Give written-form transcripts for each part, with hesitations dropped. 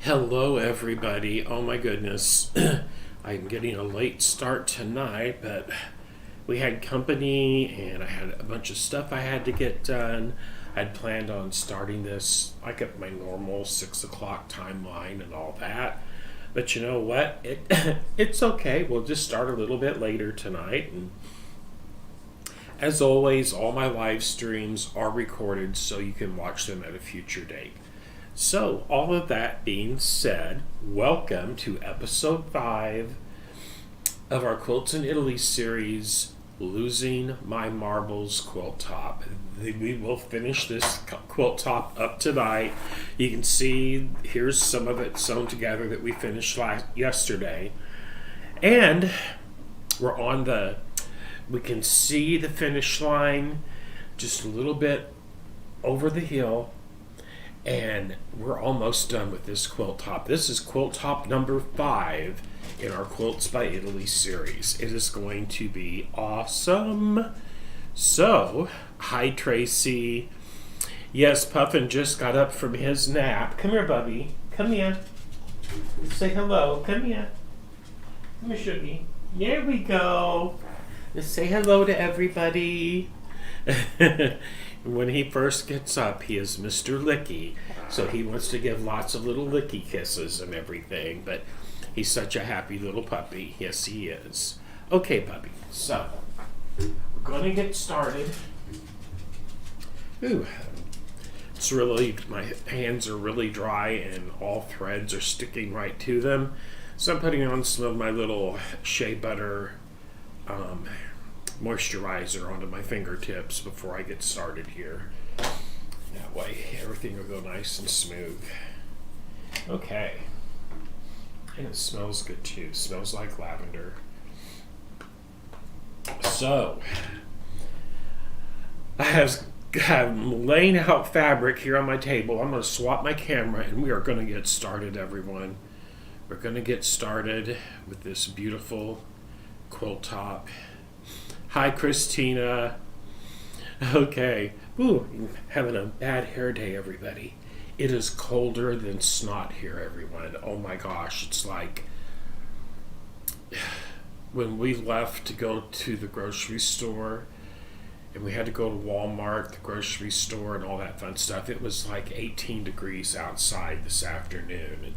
Hello, everybody. Oh my goodness. I'm getting a late start tonight, but we had company and I had a bunch of stuff I had to get done. I'd planned on starting this like at my normal 6 o'clock timeline and all that. But you know what? It's okay. We'll just start a little bit later tonight. And as always, all my live streams are recorded so you can watch them at a future date. So, all of that being said, welcome to episode 5 of our Quilts in Italy series, Losing My Marbles Quilt Top. We will finish this quilt top up tonight. You can see here's some of it sewn together that we finished yesterday. And we're on we can see the finish line just a little bit over the hill. And we're almost done with this quilt top. This is quilt top number 5 in our Quilts by Italy series. It is going to be awesome. So, hi Tracy. Yes, Puffin just got up from his nap. Come here, Bubby. Come here. Say hello. Come here. Come here, Shuggy. There we go. Let's say hello to everybody. When he first gets up, he is Mr. Licky, so he wants to give lots of little licky kisses and everything, but he's such a happy little puppy. Yes, he is. Okay, puppy, so we're going to get started. Ooh, it's really, my hands are really dry and all threads are sticking right to them, so I'm putting on some of my little shea butter moisturizer onto my fingertips before I get started here. That way everything will go nice and smooth. Okay. And it smells good too. It smells like lavender. So, I have laying out fabric here on my table. I'm going to swap my camera and we are going to get started, everyone. We're going to get started with this beautiful quilt top. Hi, Christina. Okay. Ooh, having a bad hair day, everybody. It is colder than snot here, everyone. Oh my gosh, it's like when we left to go to the grocery store and we had to go to Walmart, the grocery store, and all that fun stuff. It was like 18 degrees outside this afternoon.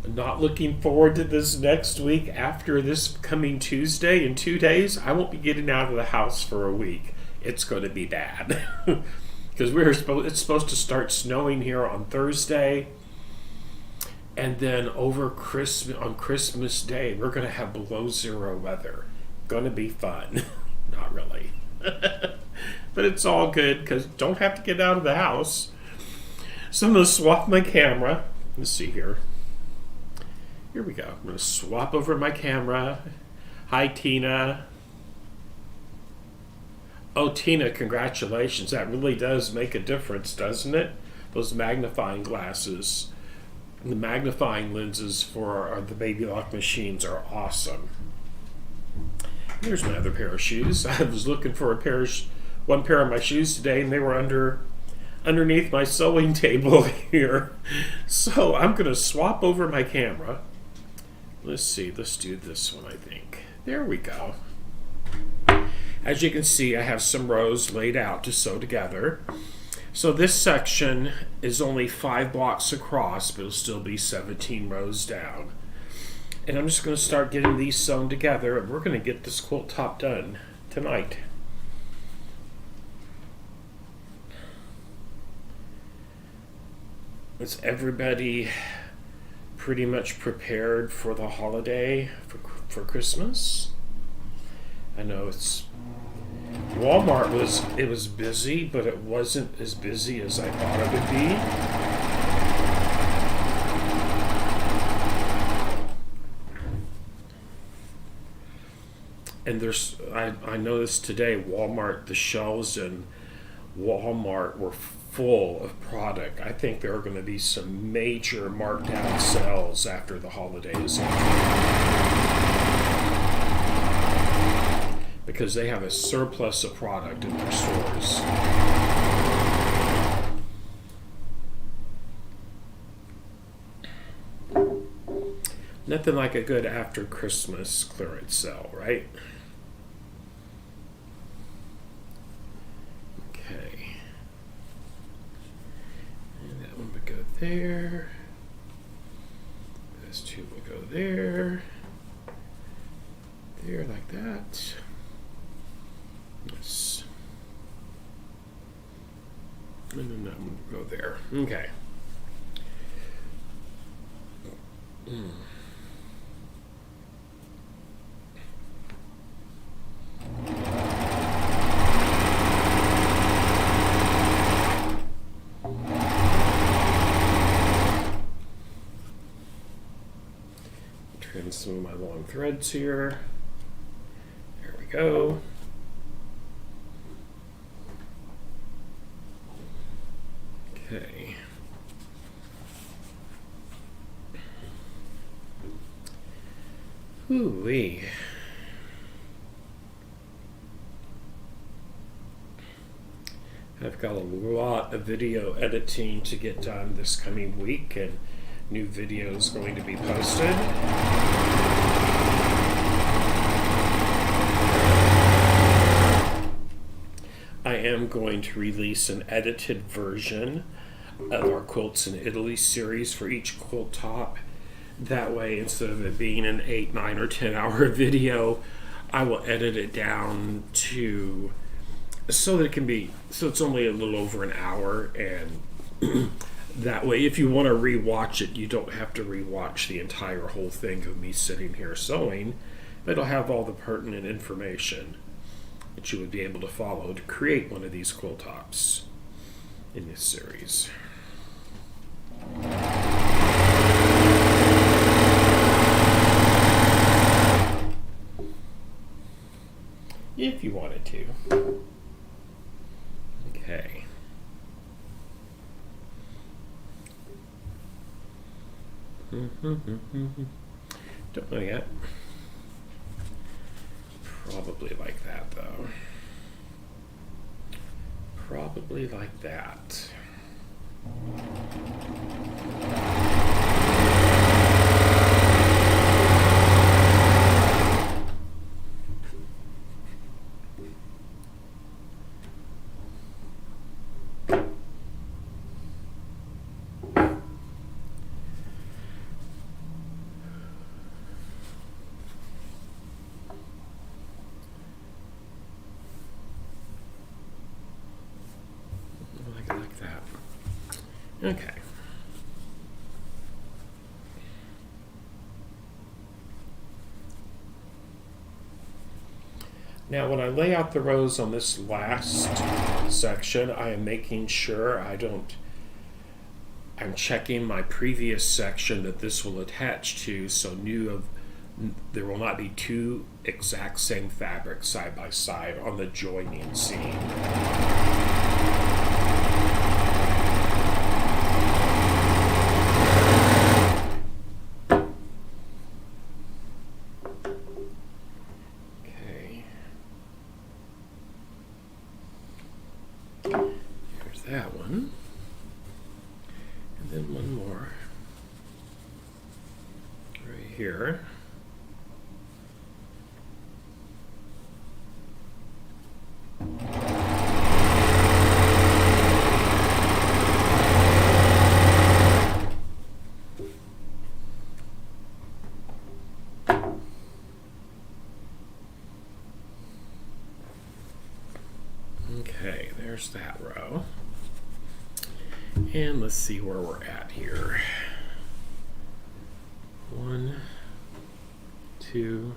I'm not looking forward to this next week. After this coming Tuesday in 2 days, I won't be getting out of the house for a week. It's going to be bad. Because it's supposed to start snowing here on Thursday. And then on Christmas Day, we're going to have below zero weather. Going to be fun. Not really. But it's all good because don't have to get out of the house. So I'm going to swap my camera. Let's see here. Here we go. I'm going to swap over my camera. Hi, Tina. Oh, Tina, congratulations. That really does make a difference, doesn't it? Those magnifying glasses. The magnifying lenses for the Baby Lock machines are awesome. Here's my other pair of shoes. I was looking for one pair of my shoes today, and they were underneath my sewing table here. So I'm going to swap over my camera. Let's see, let's do this one, I think. There we go. As you can see, I have some rows laid out to sew together. So this section is only 5 blocks across, but it'll still be 17 rows down. And I'm just going to start getting these sewn together, and we're going to get this quilt top done tonight. Is everybody pretty much prepared for the holiday, for Christmas? I know Walmart was busy, but it wasn't as busy as I thought it would be. And I noticed today the shelves in Walmart were full of product. I think there are going to be some major markdown sales after the holidays. Because they have a surplus of product in their stores. Nothing like a good after Christmas clearance sale, right? Okay. And that one would go there. Those two will go there. There, like that. Yes. And then that one will go there. Okay. Trim some of my long threads here. There we go. Okay. Ooh-wee. I've got a lot of video editing to get done this coming week, and new videos going to be posted. I am going to release an edited version of our Quilts in Italy series for each quilt top. That way, instead of it being an 8, 9, or 10 hour video, I will edit it down to so that it can be, so it's only a little over an hour, and that way if you want to rewatch it, you don't have to rewatch the entire whole thing of me sitting here sewing, but it'll have all the pertinent information that you would be able to follow to create one of these quilt tops in this series. If you wanted to. Okay. Don't know yet. Probably like that, though. Probably like that. Like that. Okay. Now, when I lay out the rows on this last section, I am making sure I'm checking my previous section that this will attach to, so there will not be two exact same fabrics side by side on the joining seam. That one, and then one more right here. Okay, there's that row. And let's see where we're at here. 1, 2,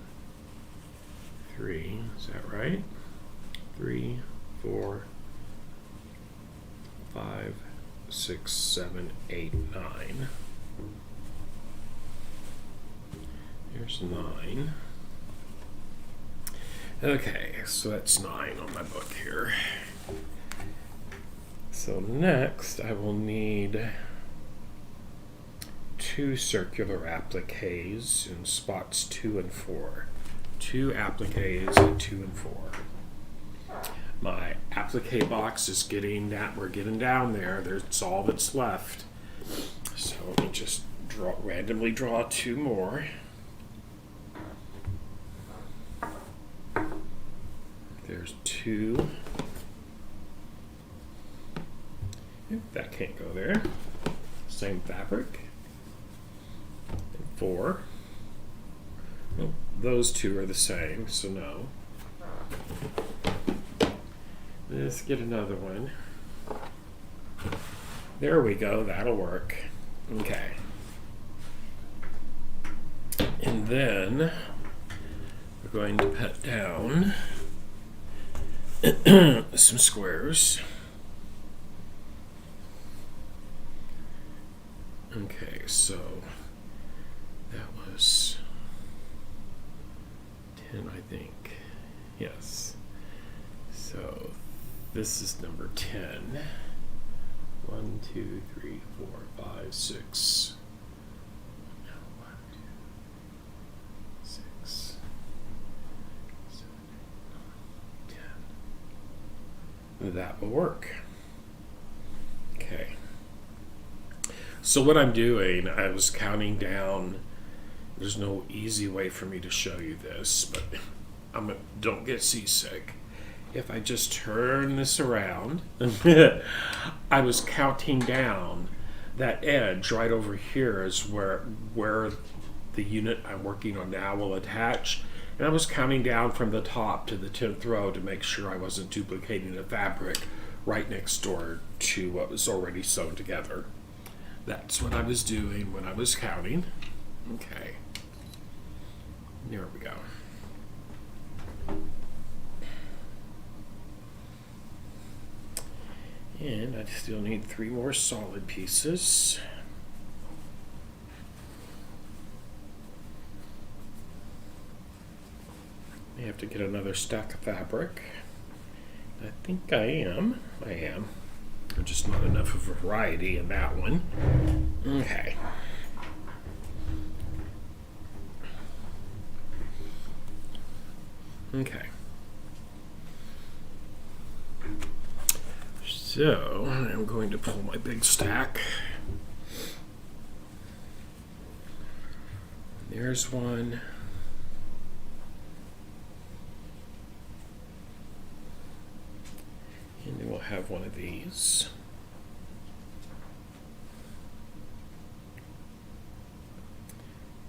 3. Is that right? 3, 4, 5, 6, 7, 8, 9. Here's 9. Okay, so that's 9 on my book here. So next I will need 2 circular appliques in spots 2 and 4. 2 appliques in 2 and 4. My applique box is we're getting down there. That's all that's left. So let me just randomly draw 2 more. 2. That can't go there. Same fabric. And 4. Well, those 2 are the same, so no. Let's get another one. There we go, that'll work. Okay. And then we're going to put down some squares. Okay, so that was 10, I think. Yes. So this is number 10. 1, 2, 3, 4, 5, 6. No, 1, 2, 6, 7, 8, 9, 10. That will work. Okay. So what I'm doing, I was counting down. There's no easy way for me to show you this, but don't get seasick. If I just turn this around, I was counting down. That edge right over here is where the unit I'm working on now will attach. And I was counting down from the top to the 10th row to make sure I wasn't duplicating the fabric right next door to what was already sewn together. That's what I was doing when I was counting. Okay. There we go. And I still need 3 more solid pieces. I have to get another stack of fabric. I think I am. There's just not enough of a variety in that one. Okay. Okay. So I'm going to pull my big stack. There's one. And then we'll have one of these.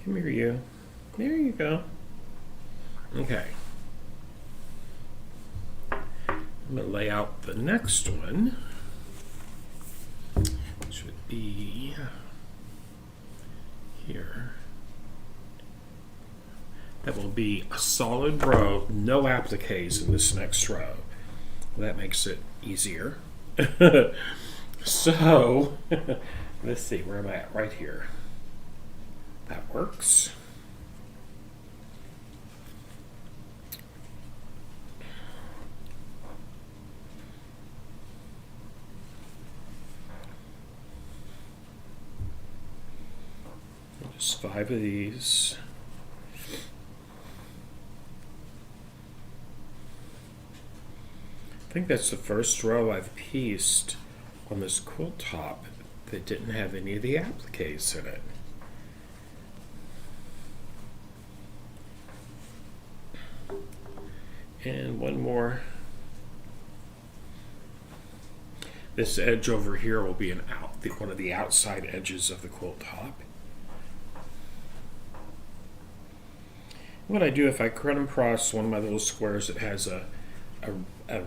Come here, you. There you go. Okay. I'm going to lay out the next one, which would be here. That will be a solid row, no appliques in this next row. That makes it easier. So, let's see, where am I at? Right here. That works. Just 5 of these. I think that's the first row I've pieced on this quilt top that didn't have any of the appliques in it. And one more. This edge over here will be one of the outside edges of the quilt top. What I do, if I run across one of my little squares that has a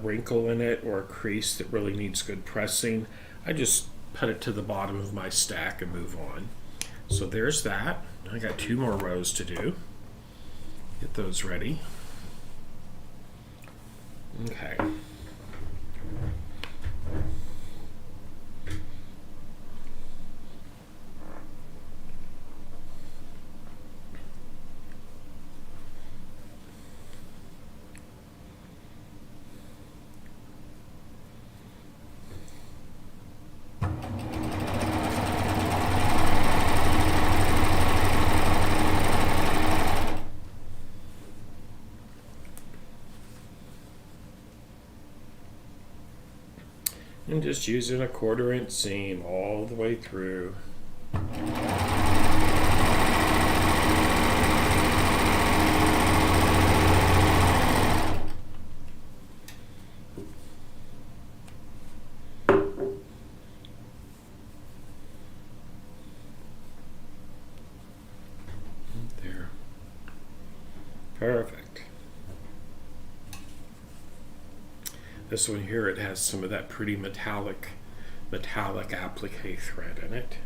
wrinkle in it or a crease that really needs good pressing, I just put it to the bottom of my stack and move on. So there's that. I got 2 more rows to do. Get those ready. Okay. And just using a 1/4 inch seam all the way through. Perfect. This one here, it has some of that pretty metallic applique thread in it.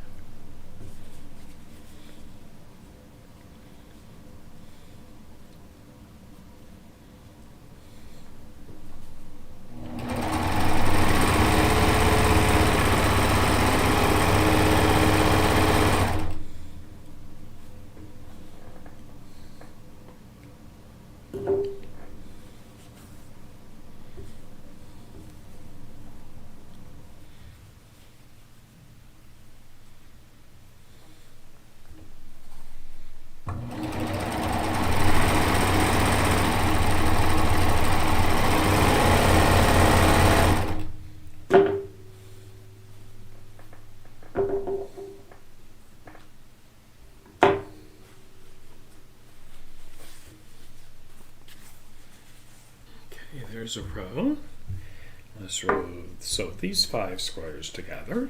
There's a row. Let's sew these 5 squares together.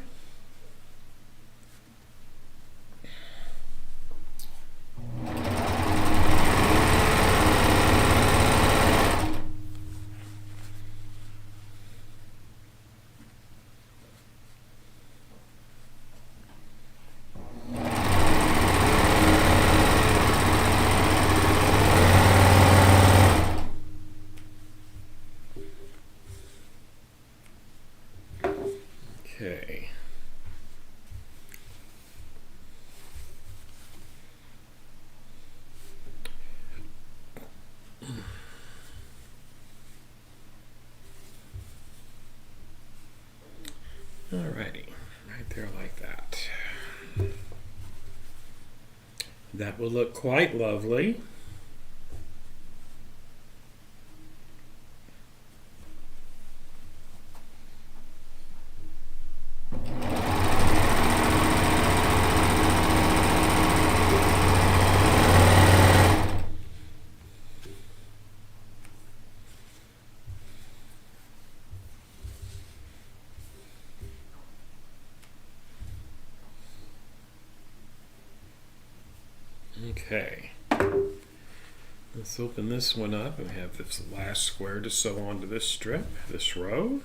Okay. Alrighty, right there like that. That will look quite lovely. Okay, let's open this one up and have this last square to sew onto this strip, this row.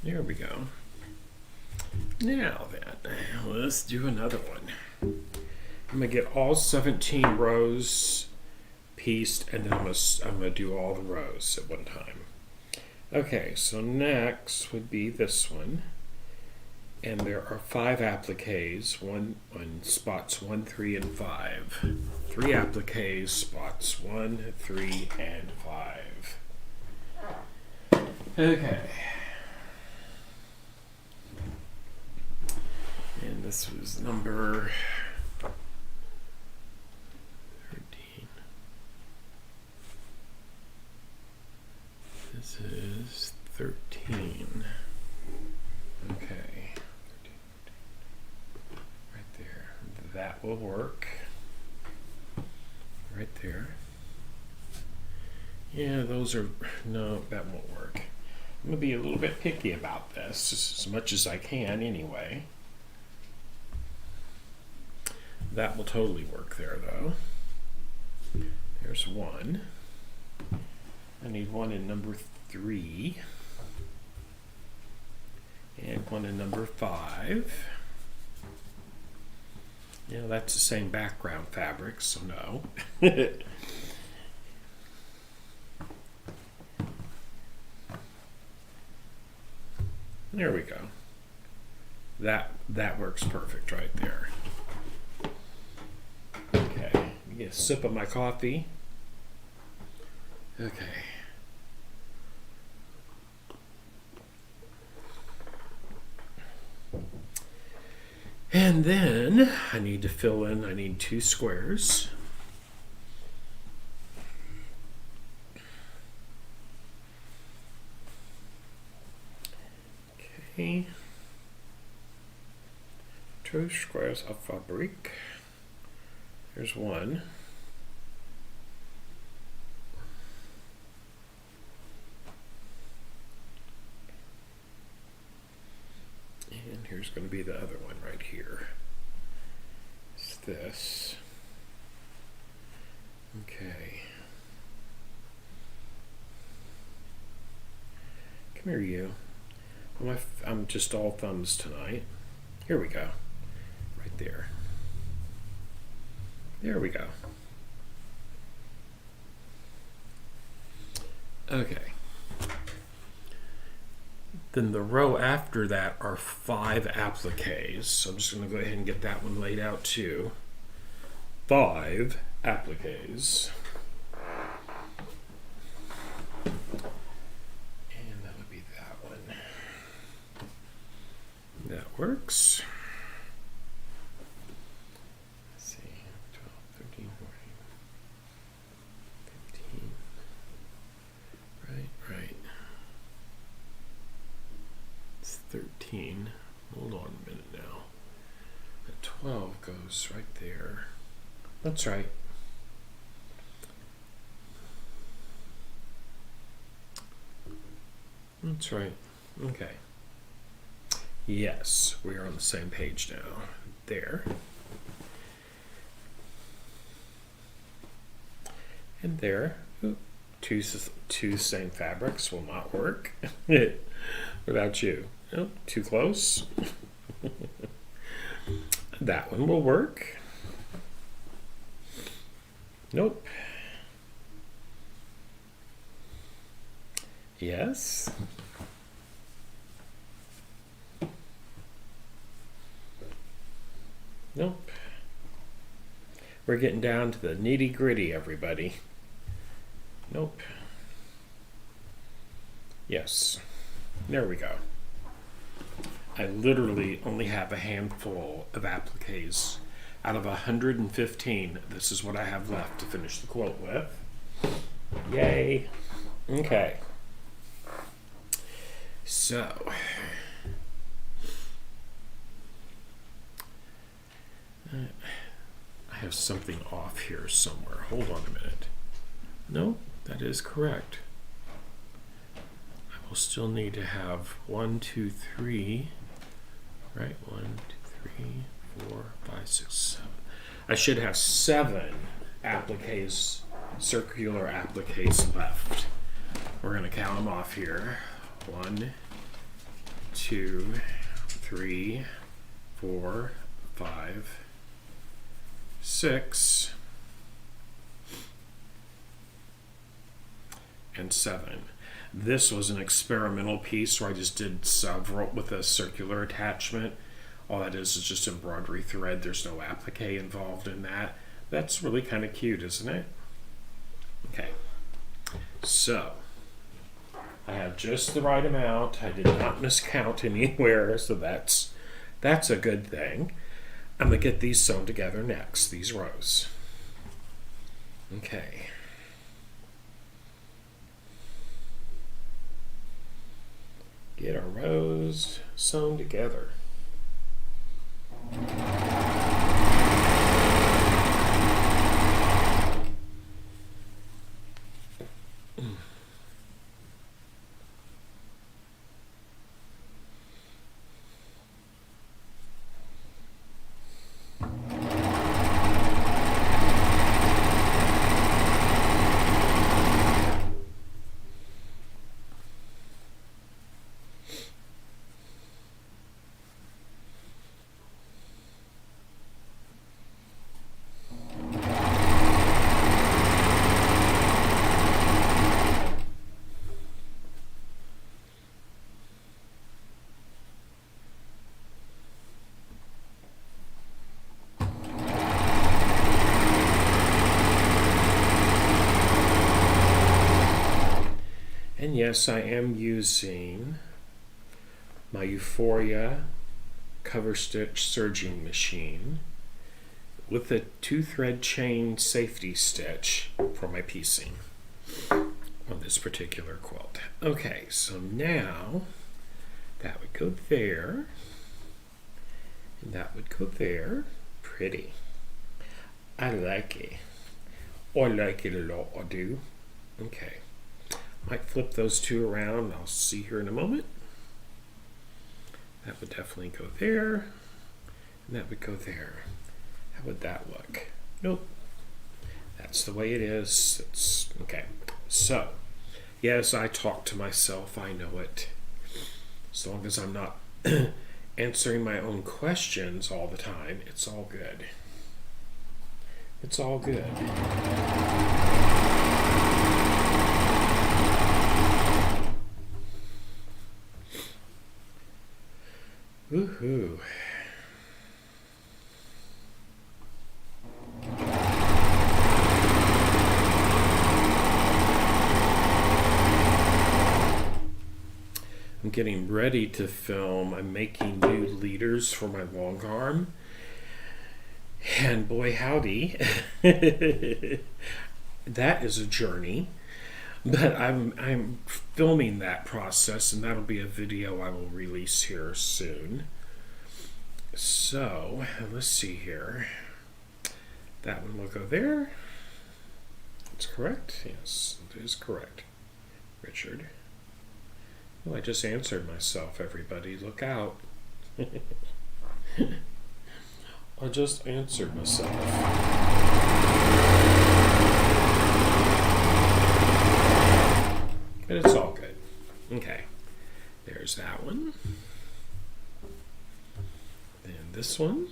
There we go. Now then, let's do another one. I'm gonna get all 17 rows pieced, and then I'm gonna do all the rows at one time. Okay, so next would be this one, and there are 5 appliques. One spots 1, 3, and 5. 3 appliques, spots 1, 3, and 5. Okay. And this was number 13. This is 13. Okay. Right there. That will work. Right there. Yeah, those are, no, that won't work. I'm going to be a little bit picky about this, as much as I can anyway. That will totally work there, though. There's one. I need one in number 3. And one in number 5. You know, that's the same background fabric, so no. There we go. That works perfect right there. Okay, get a sip of my coffee. Okay. And then I need to fill in, I need 2 squares. Okay. 2 squares of fabric. There's one. And here's going to be the other one right here. It's this. Okay. Come here, you. I'm just all thumbs tonight. Here we go. Right there. There we go. Okay. Then the row after that are 5 appliques. So I'm just going to go ahead and get that one laid out too. 5 appliques. And that would be that one. That works. Let's see. 12, 13, 14, 15. Right. 13. Hold on a minute now. The 12 goes right there. That's right. That's right. Okay. Yes, we are on the same page now. There. And there. Oop. Two same fabrics will not work. What about you? Oh, too close. That one will work. Nope. Yes. Nope. We're getting down to the nitty-gritty, everybody. Nope. Yes. There we go. I literally only have a handful of appliques. Out of 115, this is what I have left to finish the quilt with. Yay. Okay. So, I have something off here somewhere. Hold on a minute. No, that is correct. I will still need to have 1, 2, 3. Right, 1, 2, 3, 4, 5, 6, 7. I should have 7 appliques, circular appliques left. We're going to count them off here. 1, 2, 3, 4, 5, 6, and 7. This was an experimental piece where I just did several with a circular attachment. All that is just embroidery thread. There's no applique involved in that. That's really kind of cute, isn't it? Okay. So, I have just the right amount. I did not miscount anywhere, so that's a good thing. I'm going to get these sewn together next, these rows. Okay. Get our rows sewn together. And yes, I am using my Euphoria cover stitch serging machine with a 2-thread chain safety stitch for my piecing on this particular quilt. Okay, so now that would go there. That would go there. Pretty. I like it. I like it a lot, I do. Okay. Might flip those two around. I'll see here in a moment. That would definitely go there. And that would go there. How would that look? Nope. That's the way it is. It's okay. So, yes, I talk to myself. I know it. As long as I'm not answering my own questions all the time, it's all good. It's all good. Woohoo. I'm getting ready to film. I'm making new leaders for my long arm. And boy howdy, that is a journey. But I'm filming that process, and that'll be a video I will release here soon. So let's see here. That one will go there. That's correct. Yes, it is correct, Richard. Oh, I just answered myself, everybody. Look out. I just answered myself. But it's all good. Okay. There's that one. Then this one.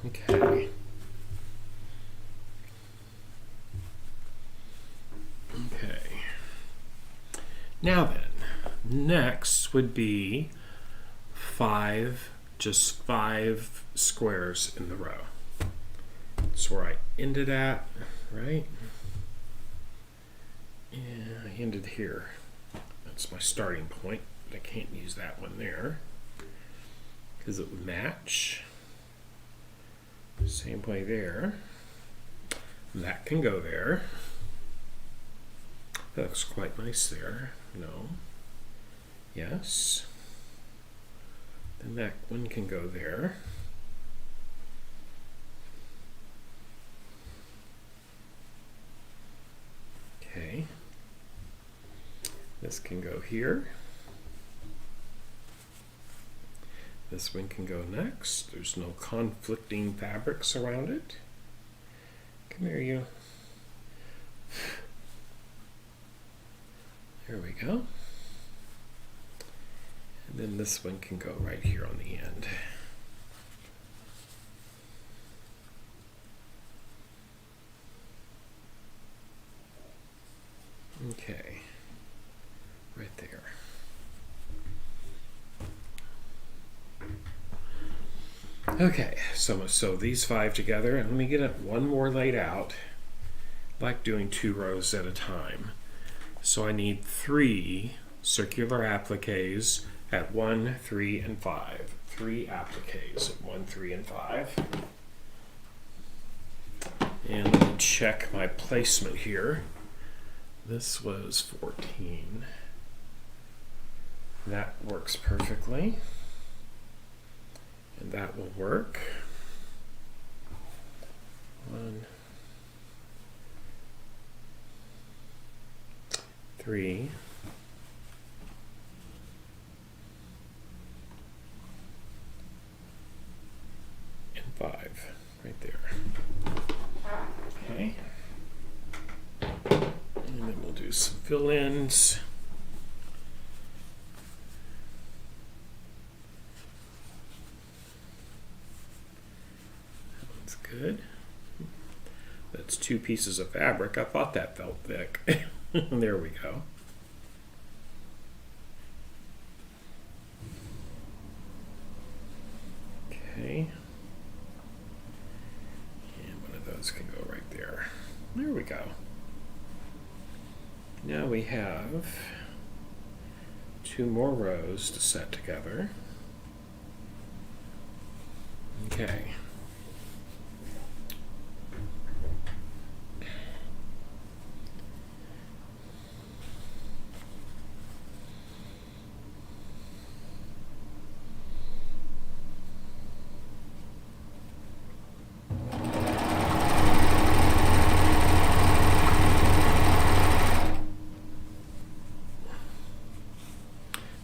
Okay. Okay. Now then, next would be just five squares in the row. That's where I ended at, right? Yeah, I ended here. That's my starting point, but I can't use that one there because it would match. Same way there. That can go there. That looks quite nice there. No. Yes. Then that one can go there. Okay. This can go here. This one can go next. There's no conflicting fabrics around it. Come here, you. There we go. And then this one can go right here on the end. Okay. Right there. Okay, so these five together, and let me get it one more laid out. I like doing 2 rows at a time. So I need 3 circular appliques at 1, 3, and 5. 3 appliques at 1, 3, and 5. And let me check my placement here. This was 14. That works perfectly. And that will work. 1, 3, and 5, right there. Okay. And then we'll do some fill-ins. That one's good. That's 2 pieces of fabric. I thought that felt thick. There we go. Okay. And one of those can go right there. There we go. Now we have 2 more rows to set together. Okay.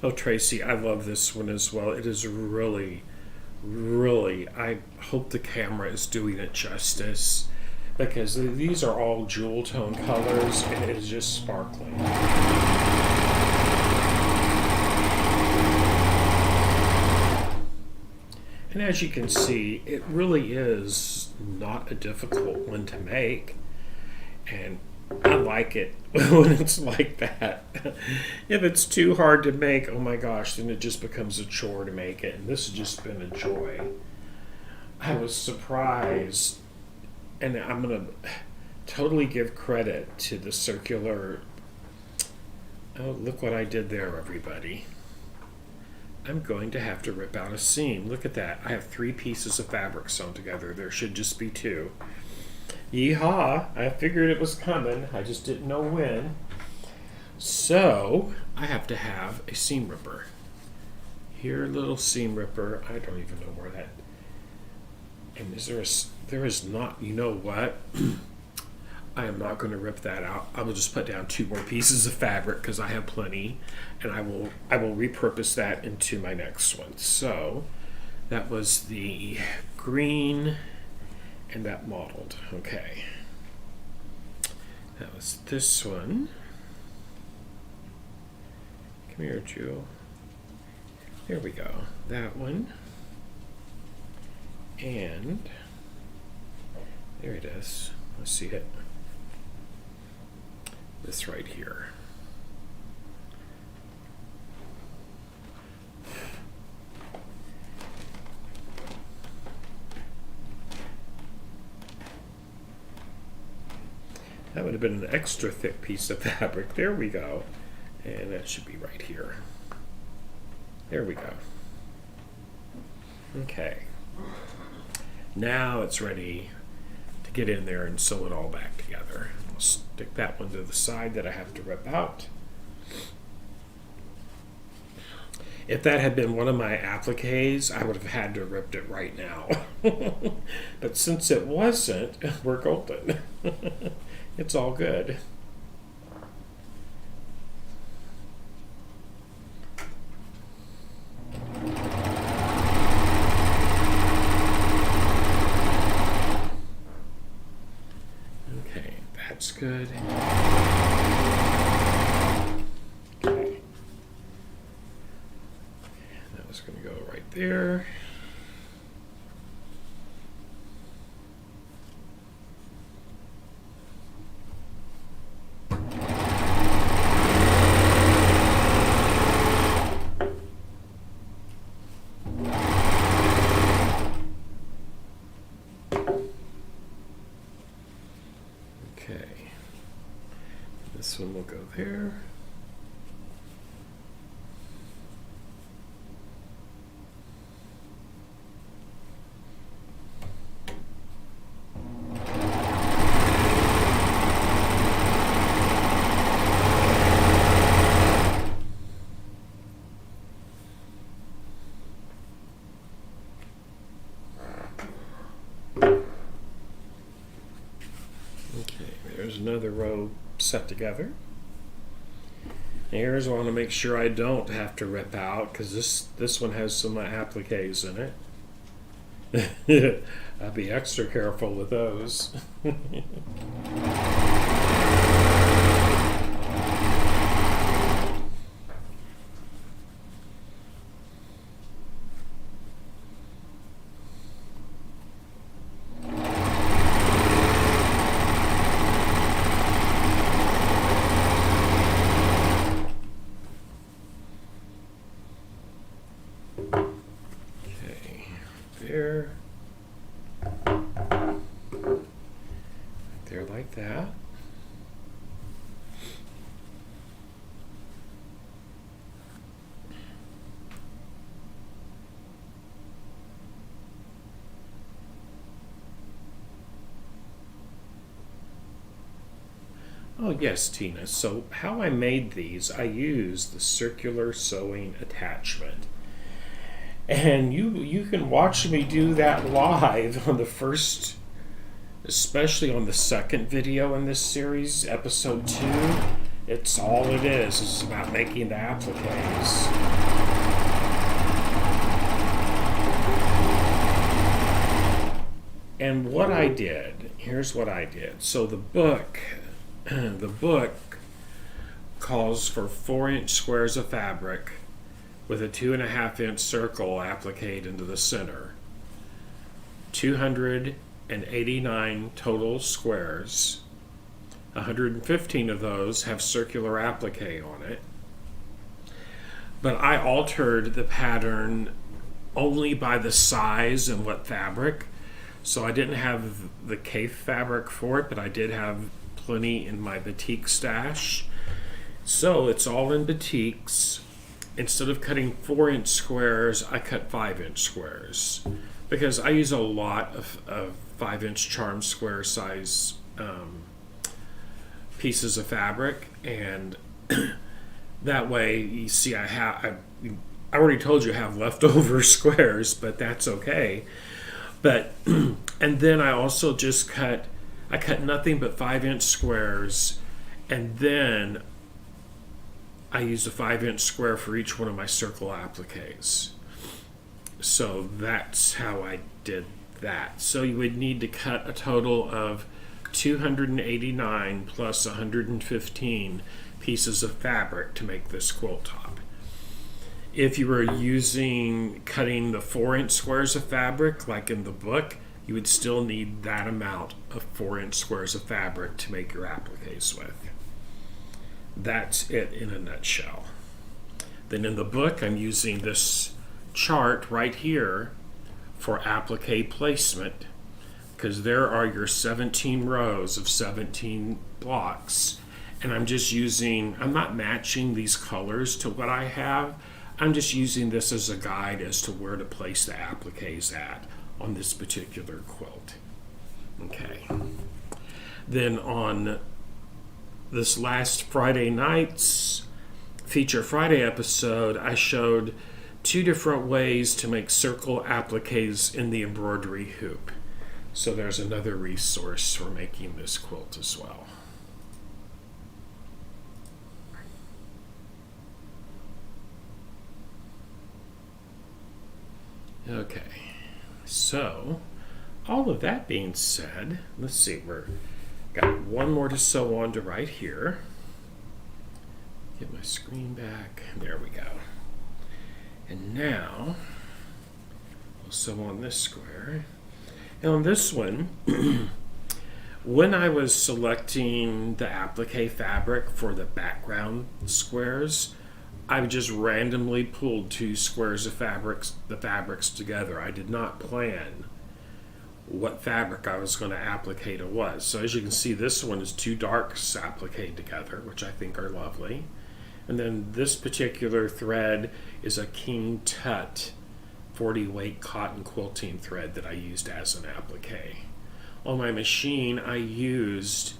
Oh, Tracy, I love this one as well. It is really, really, I hope the camera is doing it justice because these are all jewel tone colors and it is just sparkling. And as you can see, it really is not a difficult one to make. And I like it when it's like that. If it's too hard to make, oh my gosh, then it just becomes a chore to make it. And this has just been a joy. I was surprised, and I'm going to totally give credit to the circular. Oh, look what I did there, everybody. I'm going to have to rip out a seam. Look at that. I have 3 pieces of fabric sewn together. There should just be 2. Yeehaw! I figured it was coming. I just didn't know when. So, I have to have a seam ripper. Here, little seam ripper. I don't even know where that... And there is not... You know what? I am not going to rip that out. I will just put down 2 more pieces of fabric because I have plenty, and I will repurpose that into my next one. So that was the green and that mottled. Okay, that was this one. Come here, Jewel. There we go. That one, and there it is. Let's see it. This right here. That would have been an extra thick piece of fabric. There we go. And that should be right here. There we go. Okay. Now it's ready to get in there and sew it all back together. I'll stick that one to the side that I have to rip out. If that had been one of my appliques, I would have had to have ripped it right now. But since it wasn't, we're golden. It's all good. Okay, that's good. Okay. That was going to go right there. This one will go there. Okay, there's another row set together. Here's one to make sure I don't have to rip out because this one has some appliques in it. I'll be extra careful with those. There. There like that. Oh yes, Tina. So how I made these, I used the circular sewing attachment. And you can watch me do that live on the first, especially on the second video in this series, episode 2. It's all it is. It's about making the appliques. And what I did, here's what I did. So the book calls for 4-inch squares of fabric with a 2.5-inch circle appliqued into the center. 289 total squares. 115 of those have circular applique on it. But I altered the pattern only by the size and what fabric. So I didn't have the Kaffe fabric for it, but I did have plenty in my batik stash. So it's all in batiks. Instead of cutting 4-inch squares, I cut 5-inch squares because I use a lot of 5-inch charm square size pieces of fabric, and that way you see I already told you I have leftover squares, but that's okay. But and then I also just cut nothing but 5-inch squares, and then I used a 5-inch square for each one of my circle appliques. So that's how I did that. So you would need to cut a total of 289 plus 115 pieces of fabric to make this quilt top. If you were cutting the 4-inch squares of fabric, like in the book, you would still need that amount of 4-inch squares of fabric to make your appliques with. That's it in a nutshell. Then in the book, I'm using this chart right here for applique placement, because there are your 17 rows of 17 blocks, and I'm not matching these colors to what I have. I'm just using this as a guide as to where to place the appliques at on this particular quilt. Okay. Then on this last Friday night's Feature Friday episode, I showed 2 different ways to make circle appliques in the embroidery hoop. So there's another resource for making this quilt as well. Okay, so all of that being said, let's see, we're got one more to sew on to right here. Get my screen back. There we go. And now we'll sew on this square. And on this one, when I was selecting the applique fabric for the background squares, I just randomly pulled 2 squares of the fabrics together. I did not plan what fabric I was going to applique to what. So as you can see, this one is 2 darks appliqued together, which I think are lovely. And then this particular thread is a King Tut 40 weight cotton quilting thread that I used as an applique. On my machine, in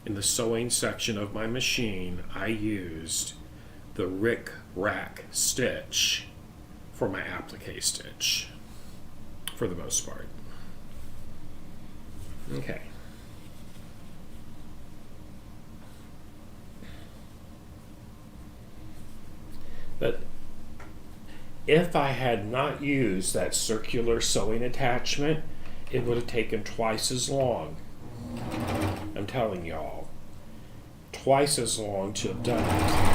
the sewing section of my machine, I used the Rick Rack stitch for my applique stitch, for the most part. Okay. But if I had not used that circular sewing attachment, it would have taken twice as long. I'm telling y'all, twice as long to have done it.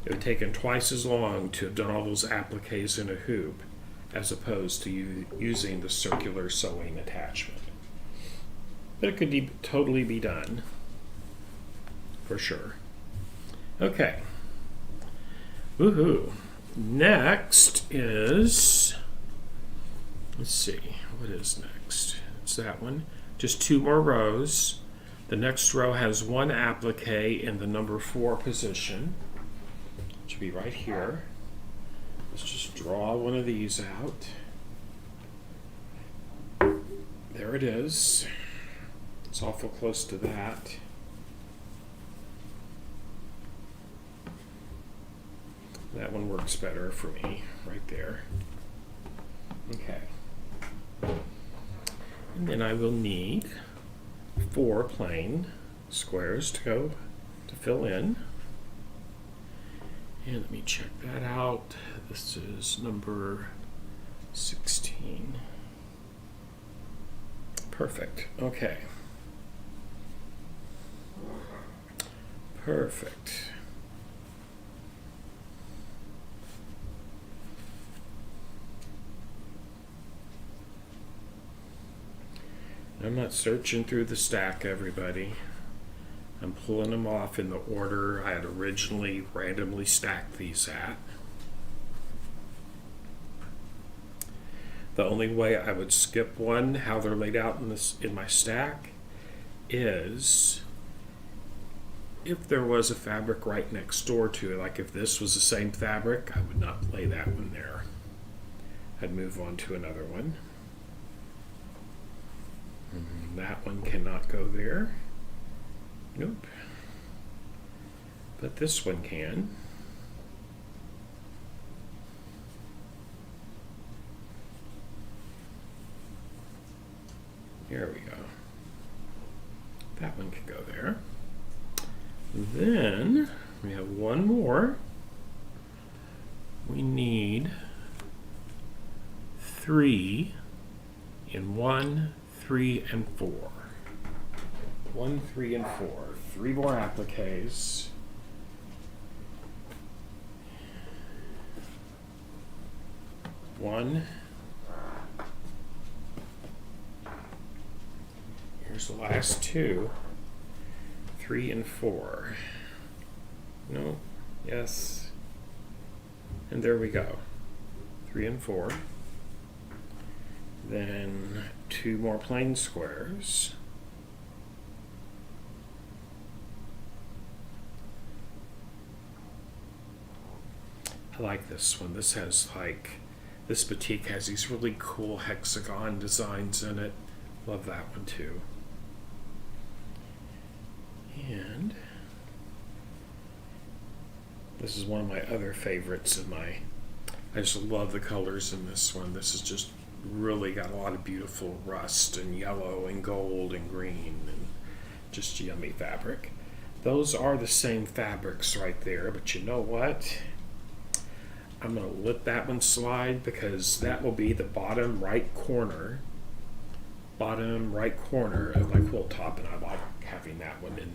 It would have taken twice as long to have done all those appliques in a hoop as opposed to using the circular sewing attachment. But it could totally be done, for sure. Okay. Woohoo. Next is, let's see, what is next? It's that one. Just 2 more rows. The next row has 1 applique in the number 4 position. It should be right here. Let's just draw one of these out. There it is. It's awful close to that. That one works better for me, right there. Okay. And then I will need 4 plain squares to fill in. And let me check that out. This is number 16. Perfect. Okay. Perfect. I'm not searching through the stack, everybody. I'm pulling them off in the order I had originally randomly stacked these at. The only way I would skip one, how they're laid out in my stack, is if there was a fabric right next door to it. Like if this was the same fabric, I would not lay that one there. I'd move on to another one. That one cannot go there. Nope. But this one can. There we go. That one can go there. Then we have one more. We need 3 in 1, 3, and 4. 1, 3, and 4. 3 more appliques. One. Here's the last 2. 3 and 4. No. Yes. And there we go. 3 and 4. Then 2 more plain squares. I like this one. This has this batik has these really cool hexagon designs in it. Love that one too. And this is one of my other favorites I just love the colors in this one. This is just really got a lot of beautiful rust and yellow and gold and green and just yummy fabric. Those are the same fabrics right there, but you know what? I'm going to let that one slide because that will be the bottom right corner of my quilt top, and I like having that one in.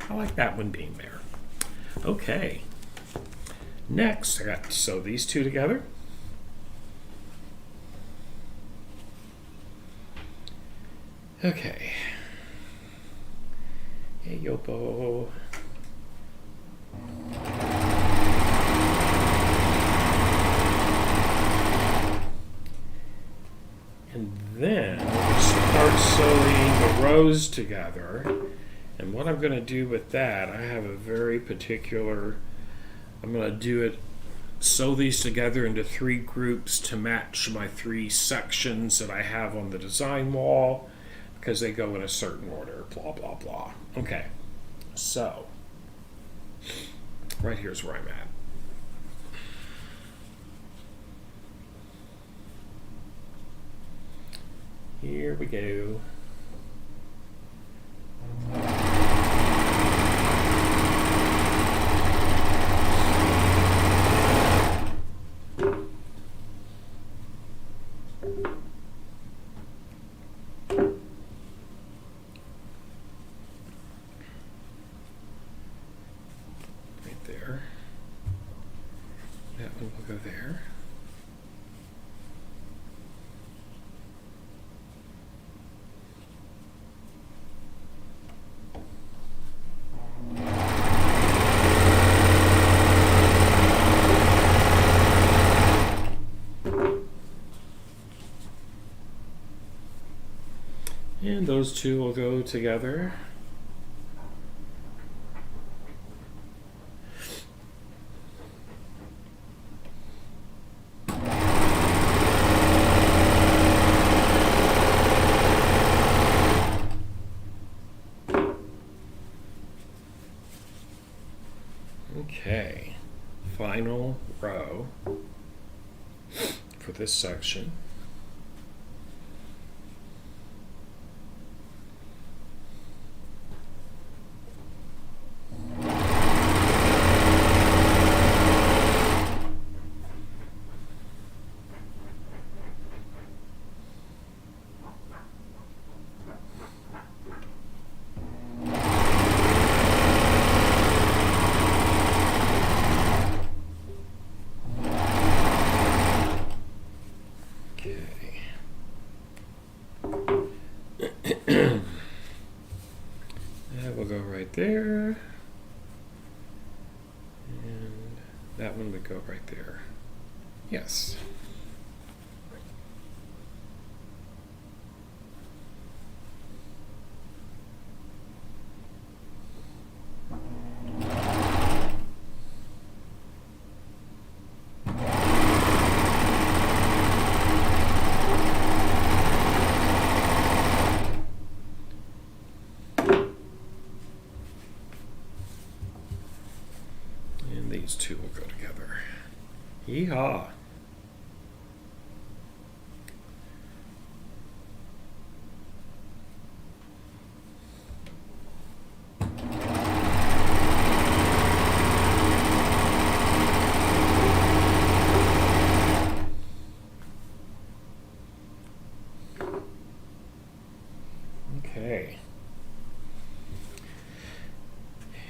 I like that one being there. Okay. Next, I got to sew these 2 together. Okay. Hey, Yopo. And then we'll start sewing the rows together. And what I'm going to do with that, I have a very particular, I'm going to sew these together into 3 groups to match my 3 sections that I have on the design wall because they go in a certain order, blah, blah, blah. Okay, so right here's where I'm at. Here we go. Right there. That one will go there. And those 2 will go together. Okay, final row for this section. will go right there. And that one would go right there. Yes. These two will go together. Yeehaw. Okay.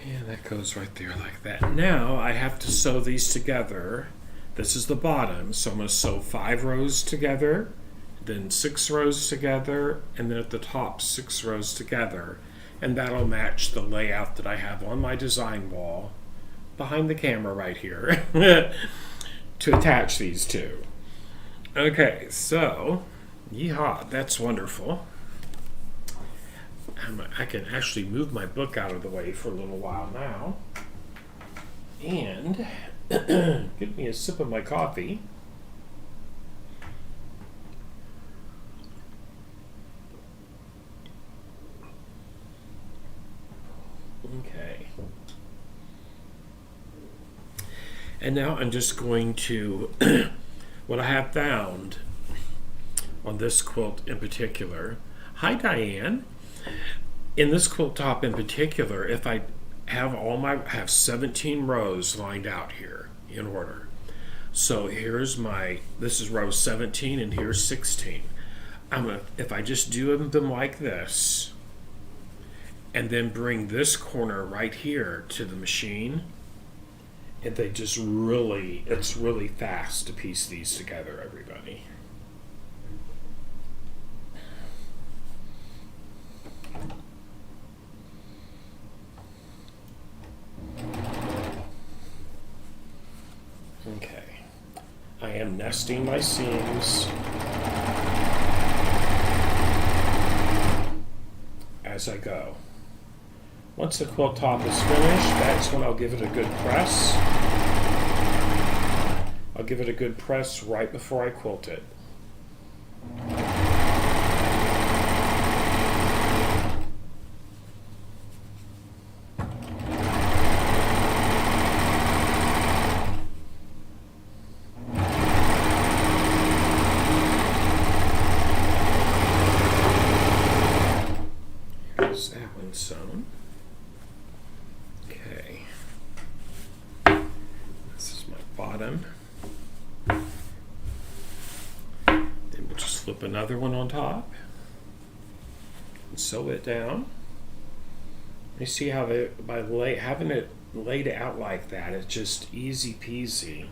And that goes right there like that. Now I have to sew these together. This is the bottom, so I'm going to sew 5 rows together, then 6 rows together, and then at the top 6 rows together. And that'll match the layout that I have on my design wall behind the camera right here to attach these two. Okay, so, yeehaw, that's wonderful. I can actually move my book out of the way for a little while now and get me a sip of my coffee. Okay. And now I'm just going to, what I have found on this quilt in particular. Hi, Diane. In this quilt top in particular, if I have have 17 rows lined out here in order. So here's this is row 17 and here's 16. If I just do them like this, and then bring this corner right here to the machine, and it's really fast to piece these together, everybody. Okay, I am nesting my seams as I go. Once the quilt top is finished, that's when I'll give it a good press. I'll give it a good press right before I quilt it. Sewn. Okay. This is my bottom. Then we'll just flip another one on top and sew it down. You see how by having it laid out like that, it's just easy peasy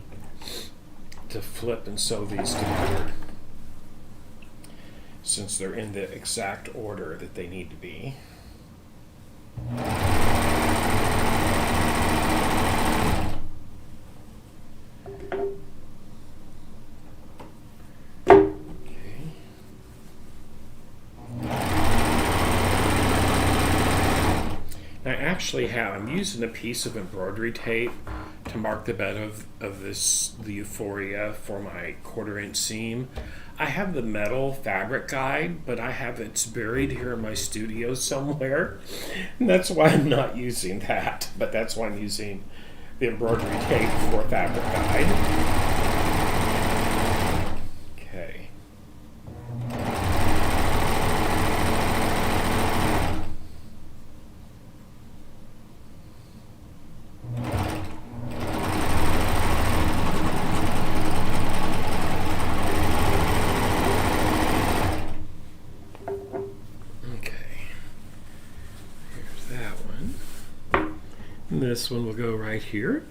to flip and sew these together, since they're in the exact order that they need to be. I'm using a piece of embroidery tape to mark the bed of the Euphoria for my 1/4-inch seam. I have the metal fabric guide, but it's buried here in my studio somewhere. And that's why I'm not using that, but that's why I'm using the embroidery tape for fabric guide. Okay. This one will go right here.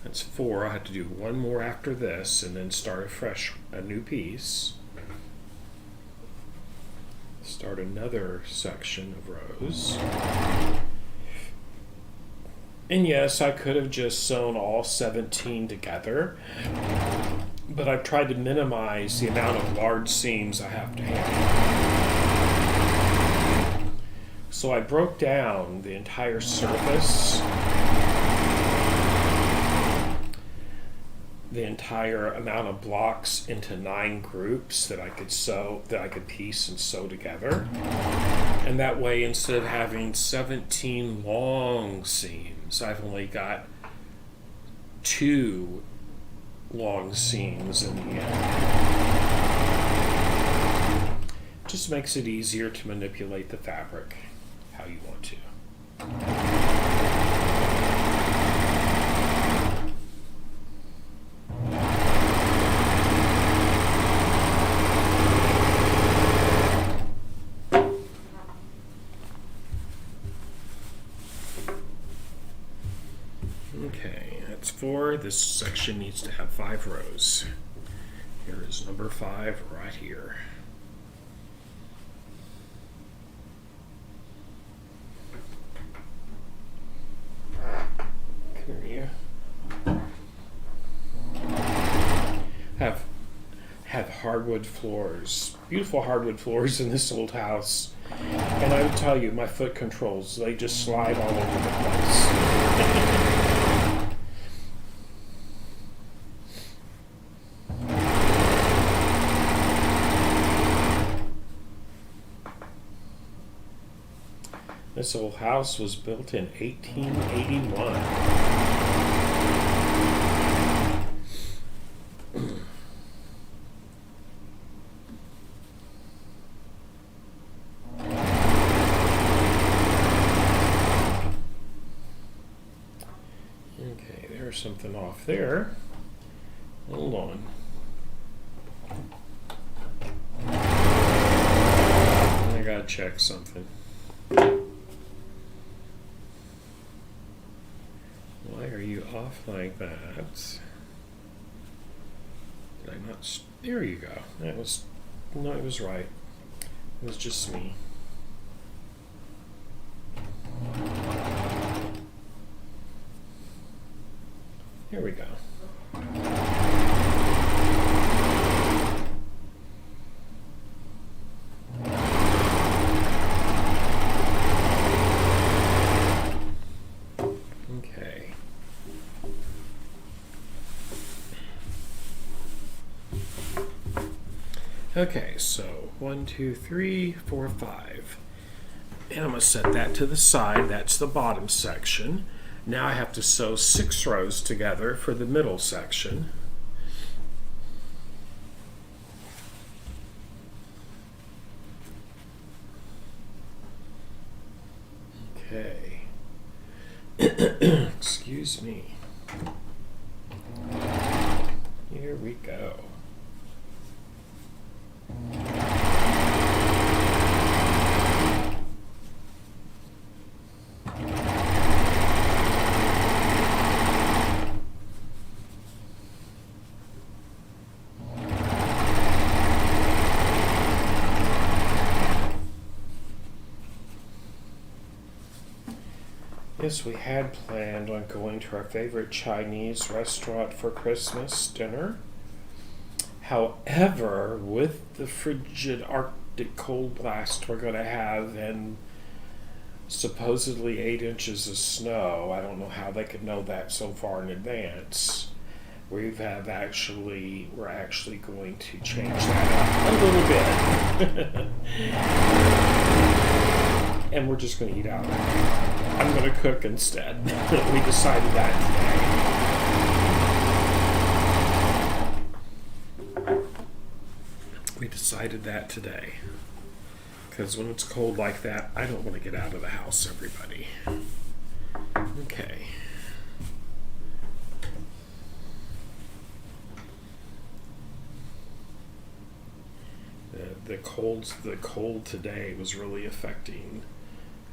That's 4. I have to do one more after this and then start a new piece. Let's start another section of rows. And yes, I could have just sewn all 17 together, but I've tried to minimize the amount of large seams I have to handle. So I broke down the entire surface, the entire amount of blocks into 9 groups that I could piece and sew together. And that way, instead of having 17 long seams, I've only got 2 long seams in the end. Just makes it easier to manipulate the fabric how you want to. Okay, that's 4. This section needs to have 5 rows. Here is number 5 right here. Come here. Have hardwood floors, beautiful hardwood floors in this old house. And I would tell you, my foot controls, they just slide all over the place. This old house was built in 1881. Okay, there's something off there. Hold on. I gotta check something. Why are you off like that? Did I not? There you go. That was, no, it was right. It was just me. Here we go. Okay. Okay, so 1, 2, 3, 4, 5. And I'm going to set that to the side. That's the bottom section. Now I have to sew 6 rows together for the middle section. Okay. Excuse me. Here we go. Yes, we had planned on going to our favorite Chinese restaurant for Christmas dinner. However, with the frigid Arctic cold blast we're going to have and supposedly 8 inches of snow, I don't know how they could know that so far in advance. We're actually going to change that up a little bit. And we're just going to eat out. I'm going to cook instead. We decided that today. We decided that today. Because when it's cold like that, I don't want to get out of the house, everybody. Okay. The cold today was really affecting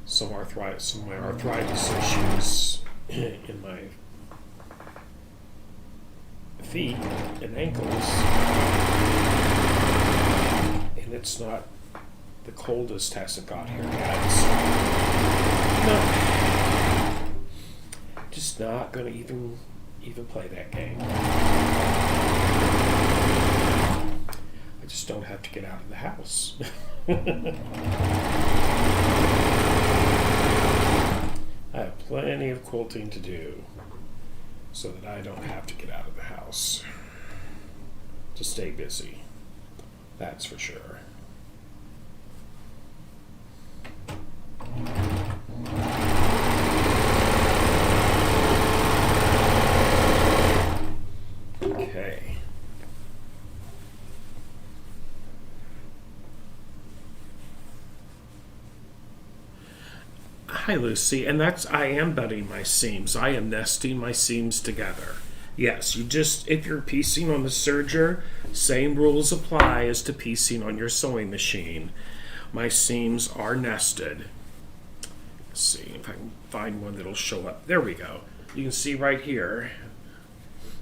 some of my arthritis issues in my feet and ankles, and it's not The coldest hasn't got here yet. So no, just not gonna even play that game. I just don't have to get out of the house. I have plenty of quilting to do so that I don't have to get out of the house to stay busy. That's for sure. Okay. Hi, Lucy. And I am butting my seams. I am nesting my seams together. Yes, if you're piecing on the serger, same rules apply as to piecing on your sewing machine. My seams are nested. Let's see if I can find one that'll show up. There we go. You can see right here,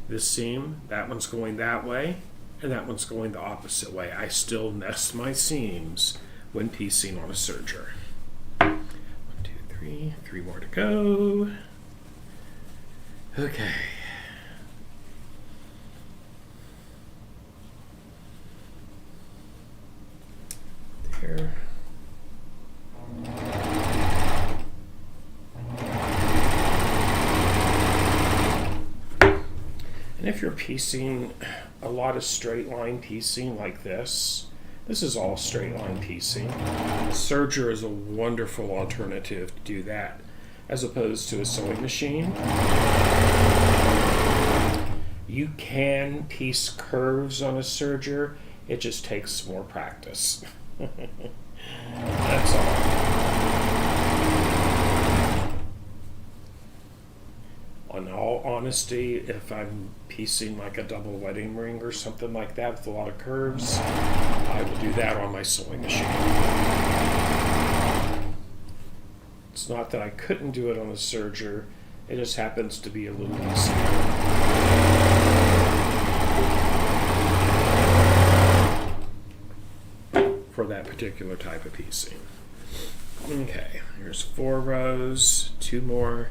this seam, that one's going that way, and that one's going the opposite way. I still nest my seams when piecing on a serger. 1, 2, 3, 3 more to go. Okay. There. And if you're piecing a lot of straight line piecing like this is all straight line piecing. A serger is a wonderful alternative to do that, as opposed to a sewing machine. You can piece curves on a serger, it just takes more practice. That's all. In all honesty, if I'm piecing like a double wedding ring or something like that with a lot of curves, I will do that on my sewing machine. It's not that I couldn't do it on the serger, it just happens to be a little easier. For that particular type of piecing. Okay, here's 4 rows, 2 more.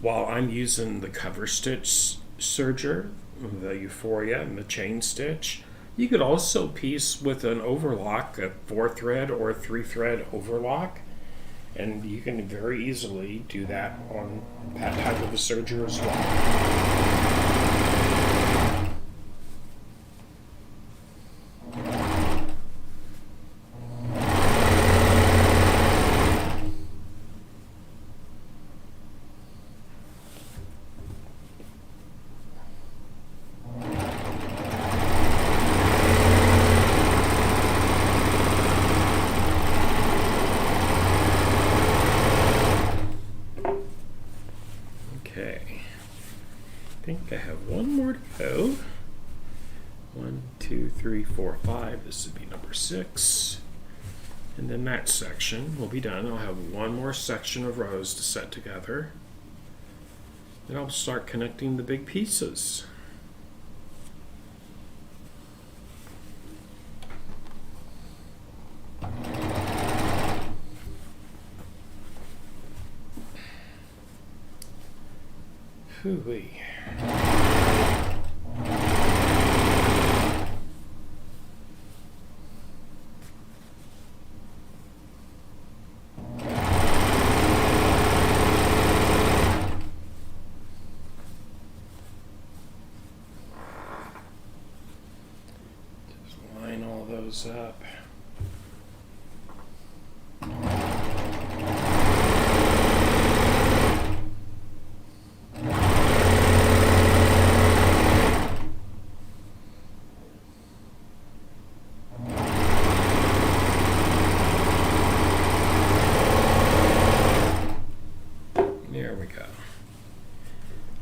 While I'm using the cover stitch serger, the Euphoria and the chain stitch, you could also piece with an overlock, a 4-thread or a 3-thread overlock, and you can very easily do that on that type of a serger as well. I think I have one more to go. 1, 2, 3, 4, 5. This would be number 6. And then that section will be done. I'll have one more section of rows to set together. Then I'll start connecting the big pieces. Hoo-wee. Just line all those up. There we go.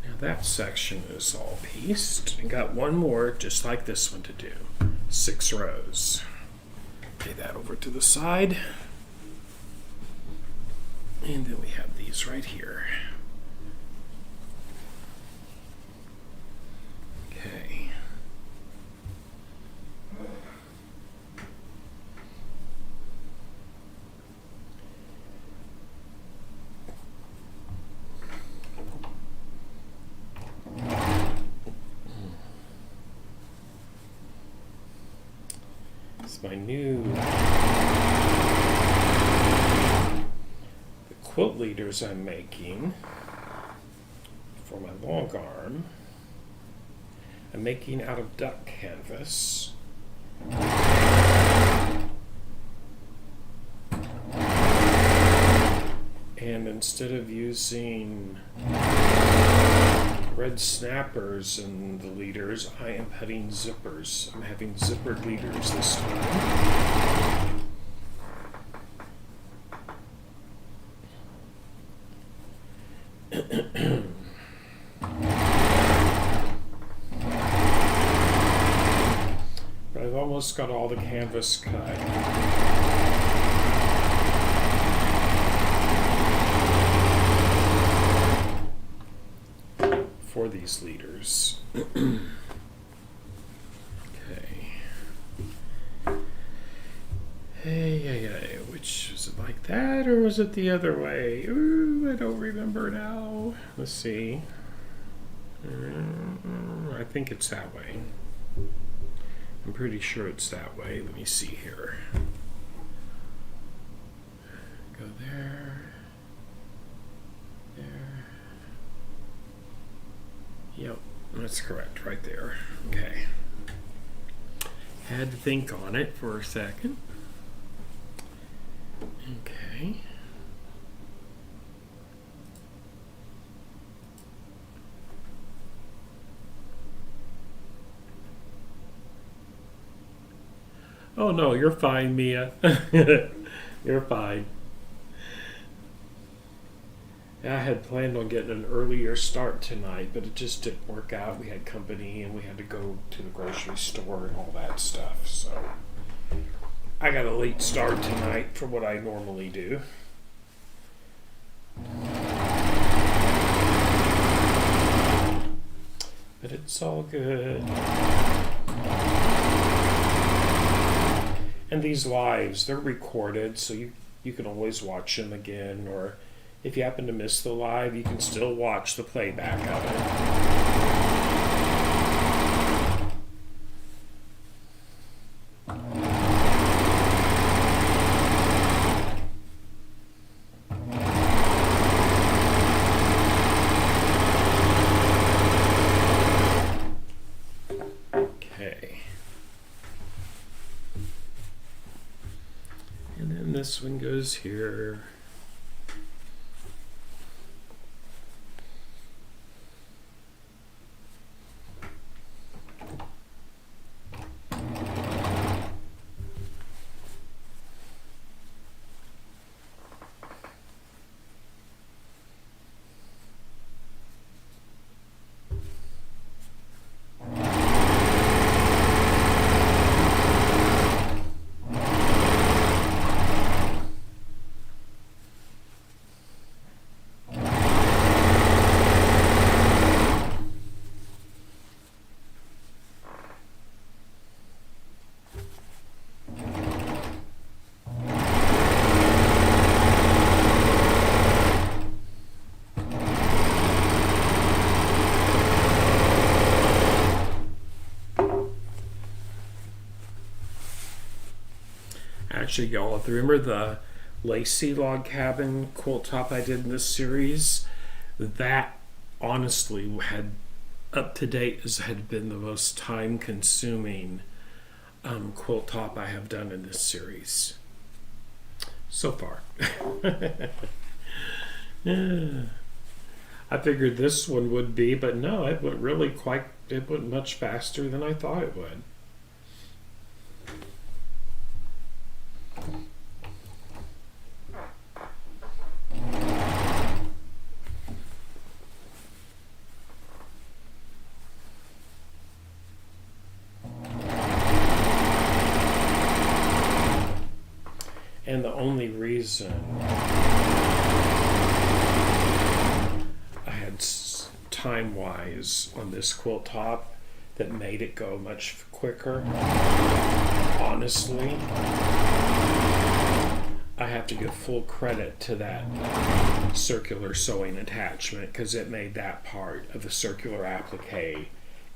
Now that section is all pieced. I got one more just like this one to do. 6 rows. Lay that over to the side. And then we have these right here. Okay. It's my new quilt leaders I'm making for my long arm. I'm making out of duck canvas. And instead of using red snappers in the leaders, I am putting zippers. I'm having zippered leaders this time. But I've almost got all the canvas cut. For these leaders. Okay. Hey, which is it, like that, or was it the other way? Ooh, I don't remember now. Let's see. I think it's that way. I'm pretty sure it's that way. Let me see here. Go there. There. Yep, that's correct, right there. Okay. Had to think on it for a second. Okay. Oh no, you're fine, Mia. You're fine. I had planned on getting an earlier start tonight, but it just didn't work out. We had company and we had to go to the grocery store and all that stuff. So I got a late start tonight for what I normally do. But it's all good. And these lives, they're recorded, so you can always watch them again, or if you happen to miss the live, you can still watch the playback of it. Okay. And then this one goes here. Actually, y'all, if you remember the Lacy log cabin quilt top I did in this series, that honestly had, up to date, had been the most time consuming quilt top I have done in this series so far. Yeah. I figured this one would be, but no, it went much faster than I thought it would. And the only reason I had time-wise on this quilt top that made it go much quicker, honestly, I have to give full credit to that circular sewing attachment, because it made that part of the circular applique,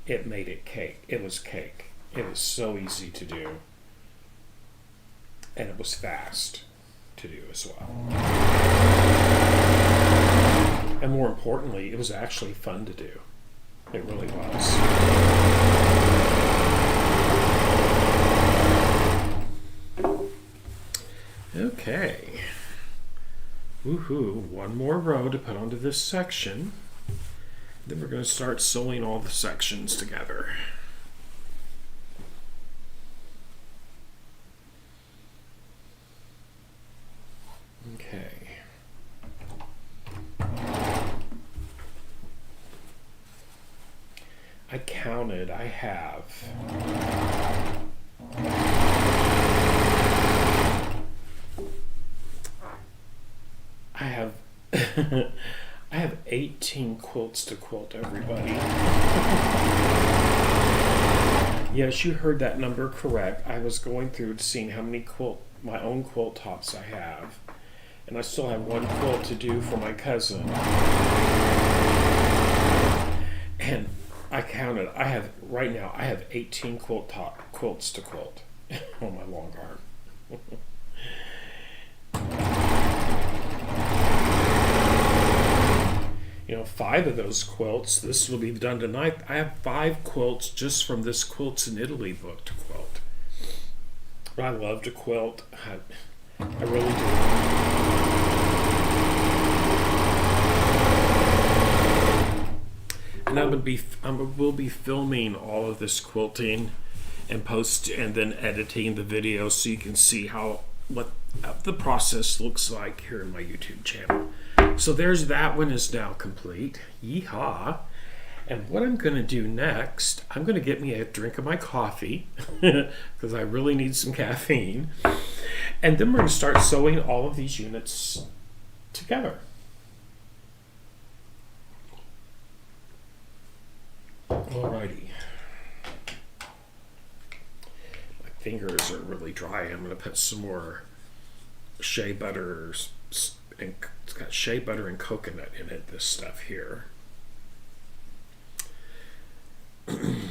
it made it cake. It was cake. It was so easy to do. And it was fast to do as well. And more importantly, it was actually fun to do. It really was. Okay. Woohoo, one more row to put onto this section. Then we're going to start sewing all the sections together. Okay. I counted, I have I have 18 quilts to quilt, everybody. Yes, you heard that number correct. I was going through seeing how many my own quilt tops I have. And I still have one quilt to do for my cousin. And I counted, right now I have 18 quilts to quilt on my long arm. You know, 5 of those quilts, this will be done tonight. I have 5 quilts just from this Quilts in Italy book to quilt. But I love to quilt. I really do. And I will be filming all of this quilting and then editing the video so you can see what the process looks like here in my YouTube channel. So there's that one is now complete. Yeehaw. And what I'm going to do next, I'm going to get me a drink of my coffee because I really need some caffeine. And then we're going to start sewing all of these units together. Alrighty. My fingers are really dry. I'm going to put some more shea butter, and it's got shea butter and coconut in it, this stuff here. That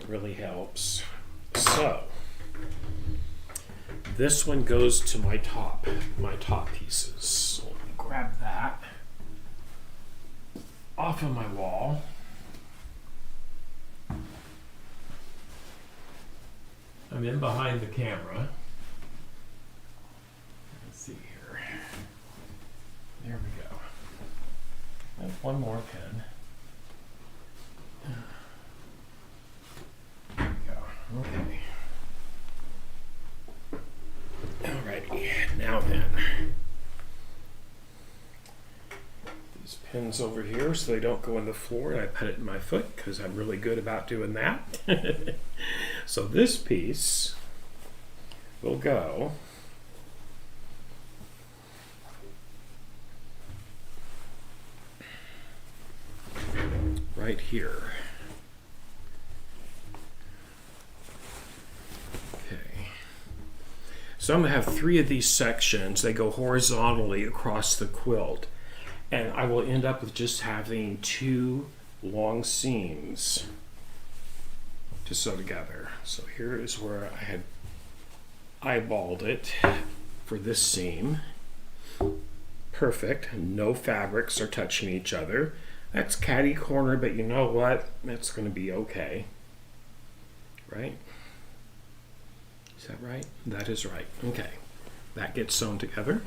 really helps. So this one goes to my top pieces. So let me grab that off of my wall. I'm in behind the camera. Let's see here. There we go. I have one more pen. There we go. Okay. Alrighty. Now then. These pins over here so they don't go in the floor, and I put it in my foot because I'm really good about doing that. So this piece will go right here. Okay. So I'm going to have 3 of these sections. They go horizontally across the quilt. And I will end up with just having 2 long seams to sew together. So here is where I had eyeballed it for this seam. Perfect. No fabrics are touching each other. That's catty corner, but you know what? That's going to be okay. Right? Is that right? That is right. Okay. That gets sewn together.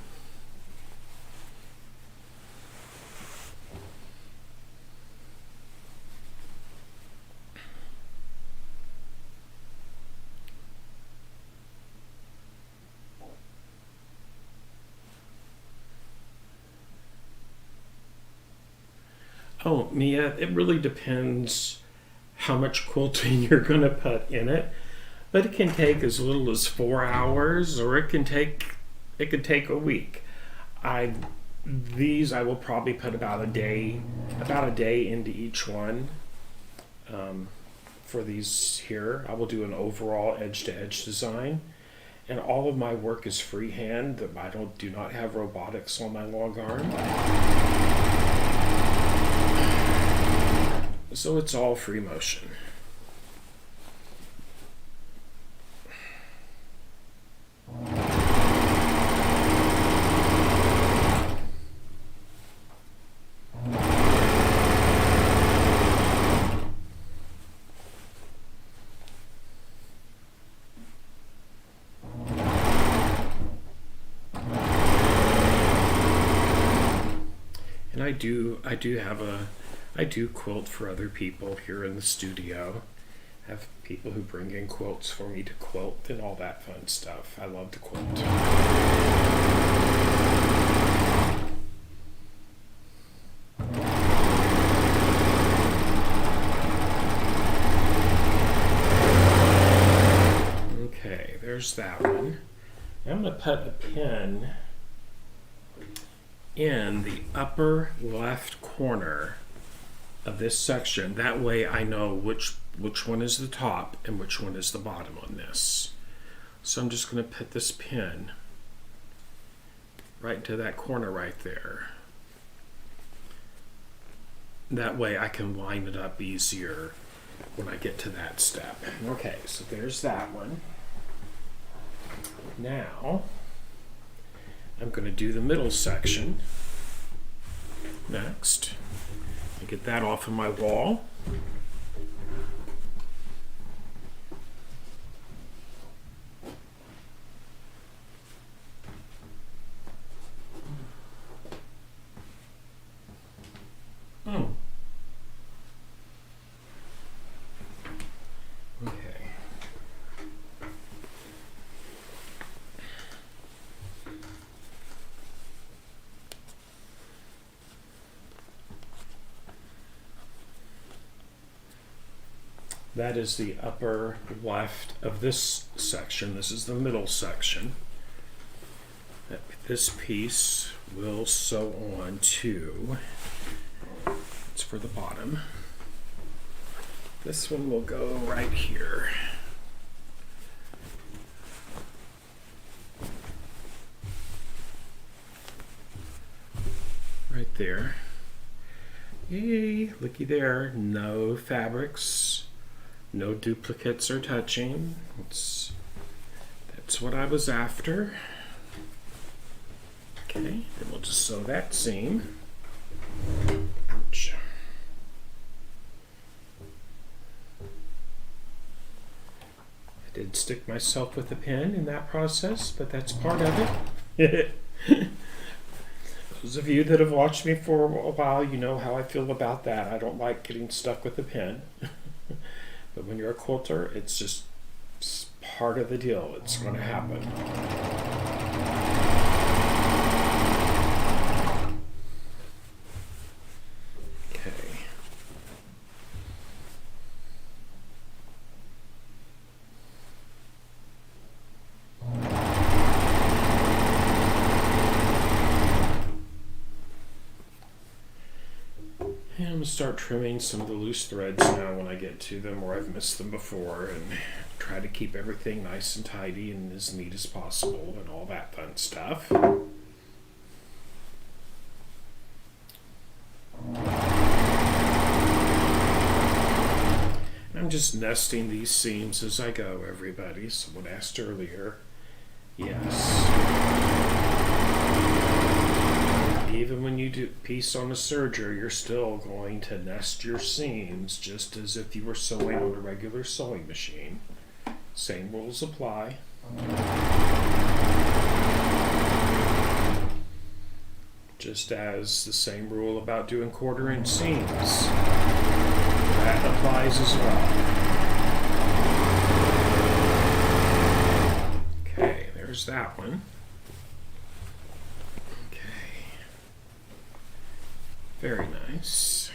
Oh, Mia, it really depends how much quilting you're going to put in it. but it can take as little as 4 hours, or it can take a week. These I will probably put about a day into each one. For these here, I will do an overall edge-to-edge design, and all of my work is freehand. I do not have robotics on my log arm, so it's all free motion. And I do quilt for other people here in the studio. I have people who bring in quilts for me to quilt and all that fun stuff. I love to quilt. Okay, there's that one. I'm going to put a pin in the upper left corner of this section. That way I know which one is the top and which one is the bottom on this. So I'm just going to put this pin right into that corner right there. That way I can line it up easier when I get to that step. Okay, so there's that one. Now I'm going to do the middle section next. I get that off of my wall. That is the upper left of this section. This is the middle section. This piece will sew on to, it's for the bottom. This one will go right here. Right there. Yay, looky there. No fabrics. No duplicates or touching. That's what I was after. Okay, then we'll just sew that seam. Ouch. I did stick myself with a pin in that process, but that's part of it. Those of you that have watched me for a while, you know how I feel about that. I don't like getting stuck with a pin. But when you're a quilter, it's just part of the deal. It's going to happen. Okay. And I'm going to start trimming some of the loose threads now when I get to them, where I've missed them before, and try to keep everything nice and tidy and as neat as possible and all that fun stuff. I'm just nesting these seams as I go, everybody. Someone asked earlier. Yes. Even when you do piece on a serger, you're still going to nest your seams just as if you were sewing on a regular sewing machine. Same rules apply. Just as the same rule about doing 1/4 inch seams. That applies as well. Okay, there's that one. Very nice.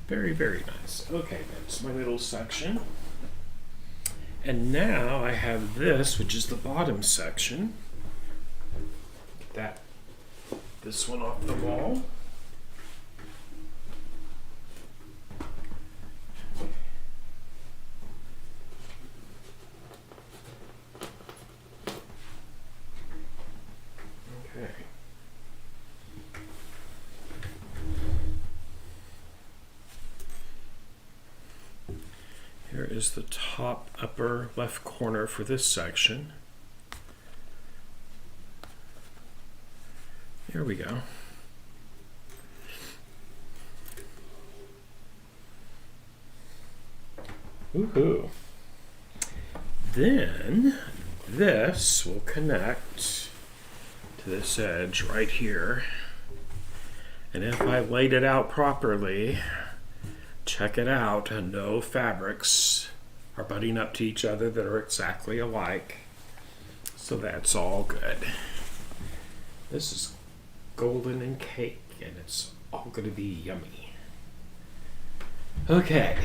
Very, very nice. Okay, that's my middle section. And now I have this, which is the bottom section. Get this one off the wall. Okay. Here is the top upper left corner for this section. There we go. Woohoo. Then this will connect to this edge right here. And if I laid it out properly, check it out, no fabrics are butting up to each other that are exactly alike. So that's all good. This is golden and cake, and it's all going to be yummy. Okay.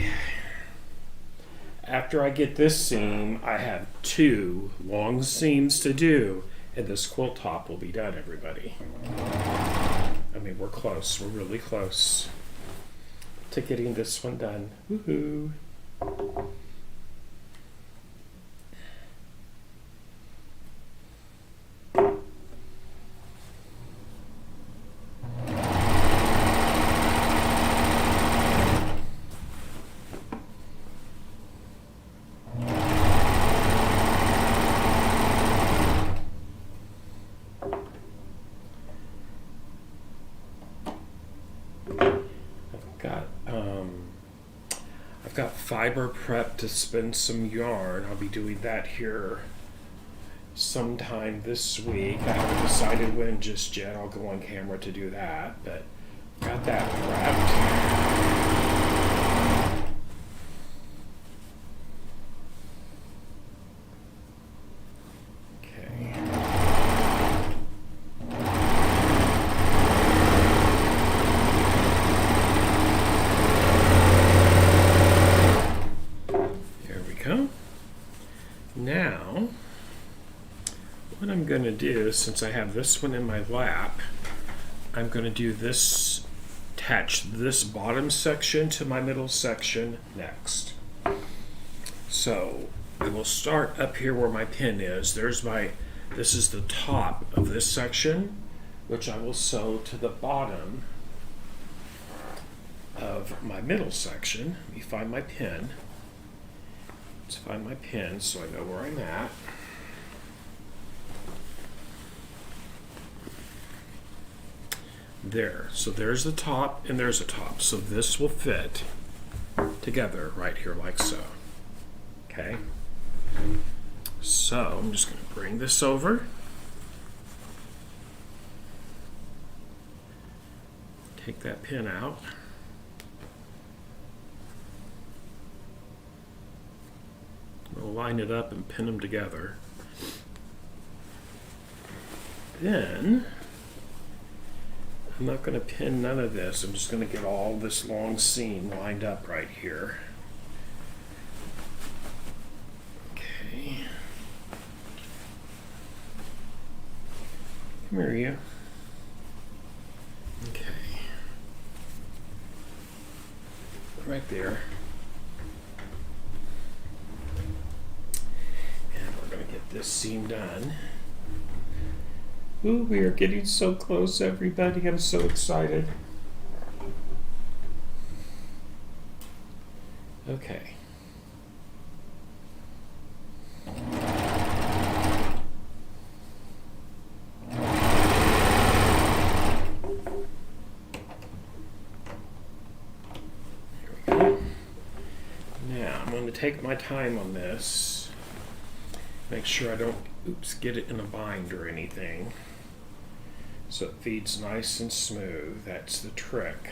After I get this seam, I have 2 long seams to do, and this quilt top will be done, everybody. I mean, we're close. We're really close to getting this one done. Woohoo! I've got fiber prep to spin some yarn. I'll be doing that here sometime this week. I haven't decided when just yet. I'll go on camera to do that, but got that prepped. Now, what I'm going to do, since I have this one in my lap, I'm going to do this, attach this bottom section to my middle section next. So I will start up here where my pin is. This is the top of this section, which I will sew to the bottom of my middle section. Let me find my pin. Let's find my pin so I know where I'm at. There. So there's the top and there's a top. So this will fit together right here like so. Okay. So I'm just going to bring this over. Take that pin out. We'll line it up and pin them together. Then, I'm not going to pin none of this. I'm just going to get all this long seam lined up right here. Okay. Come here, you. Okay. Right there. Get this seam done. Ooh, we are getting so close, everybody. I'm so excited. Okay. Here we go. Now, I'm going to take my time on this. Make sure I don't, get it in a bind or anything. So it feeds nice and smooth. That's the trick.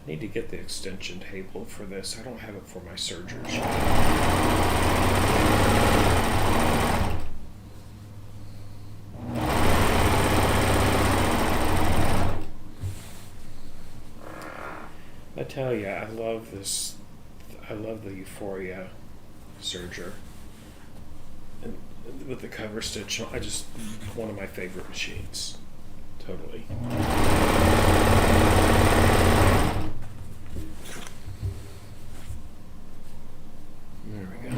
I need to get the extension table for this. I don't have it for my sergers. I tell you, I love this. I love the Euphoria serger. And with the cover stitch, one of my favorite machines. Totally. There we go.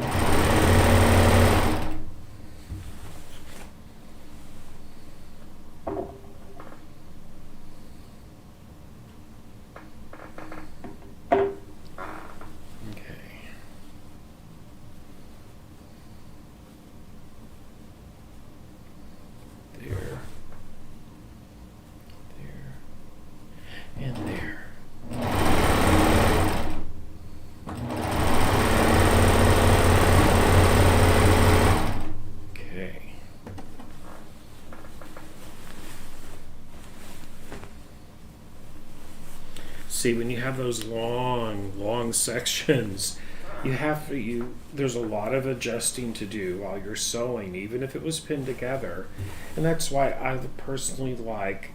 See, when you have those long sections, there's a lot of adjusting to do while you're sewing, even if it was pinned together. And that's why I personally like,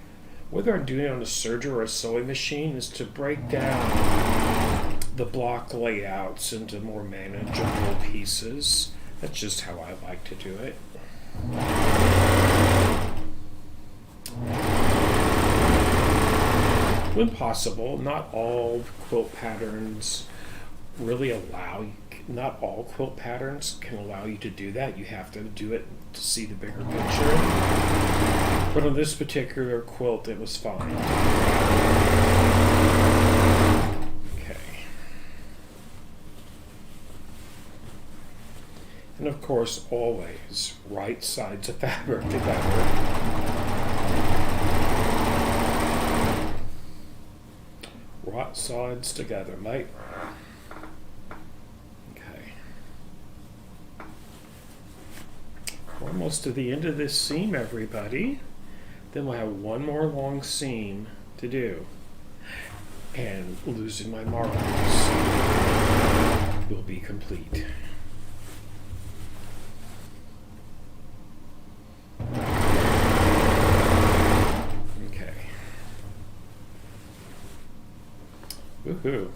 whether I'm doing it on a serger or a sewing machine, is to break down the block layouts into more manageable pieces. That's just how I like to do it. When possible, not all quilt patterns not all quilt patterns can allow you to do that. You have to do it to see the bigger picture. But on this particular quilt, it was fine. Okay. And of course, always right sides of fabric together. Right sides together, mate. Okay. We're almost to the end of this seam, everybody. Then we'll have one more long seam to do. And losing my markers will be complete. Woohoo.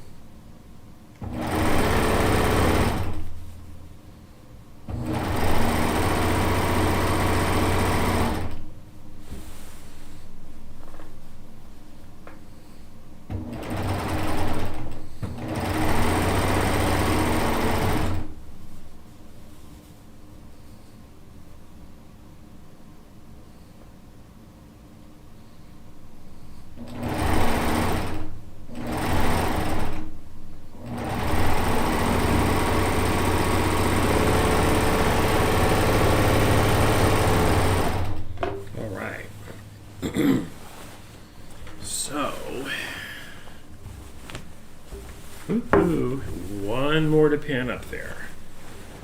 One more to pin up there.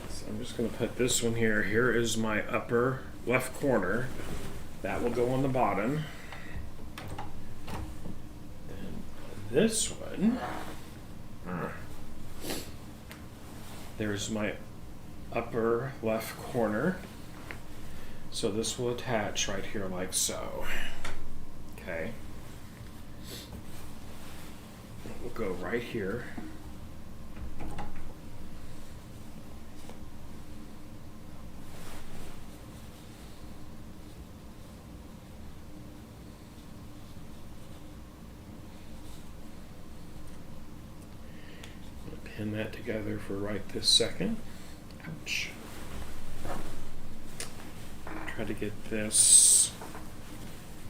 So I'm just going to put this one here. Here is my upper left corner. That will go on the bottom. And this one, there's my upper left corner. So this will attach right here like so. Okay. We'll go right here. Pin that together for right this second. Ouch. Try to get this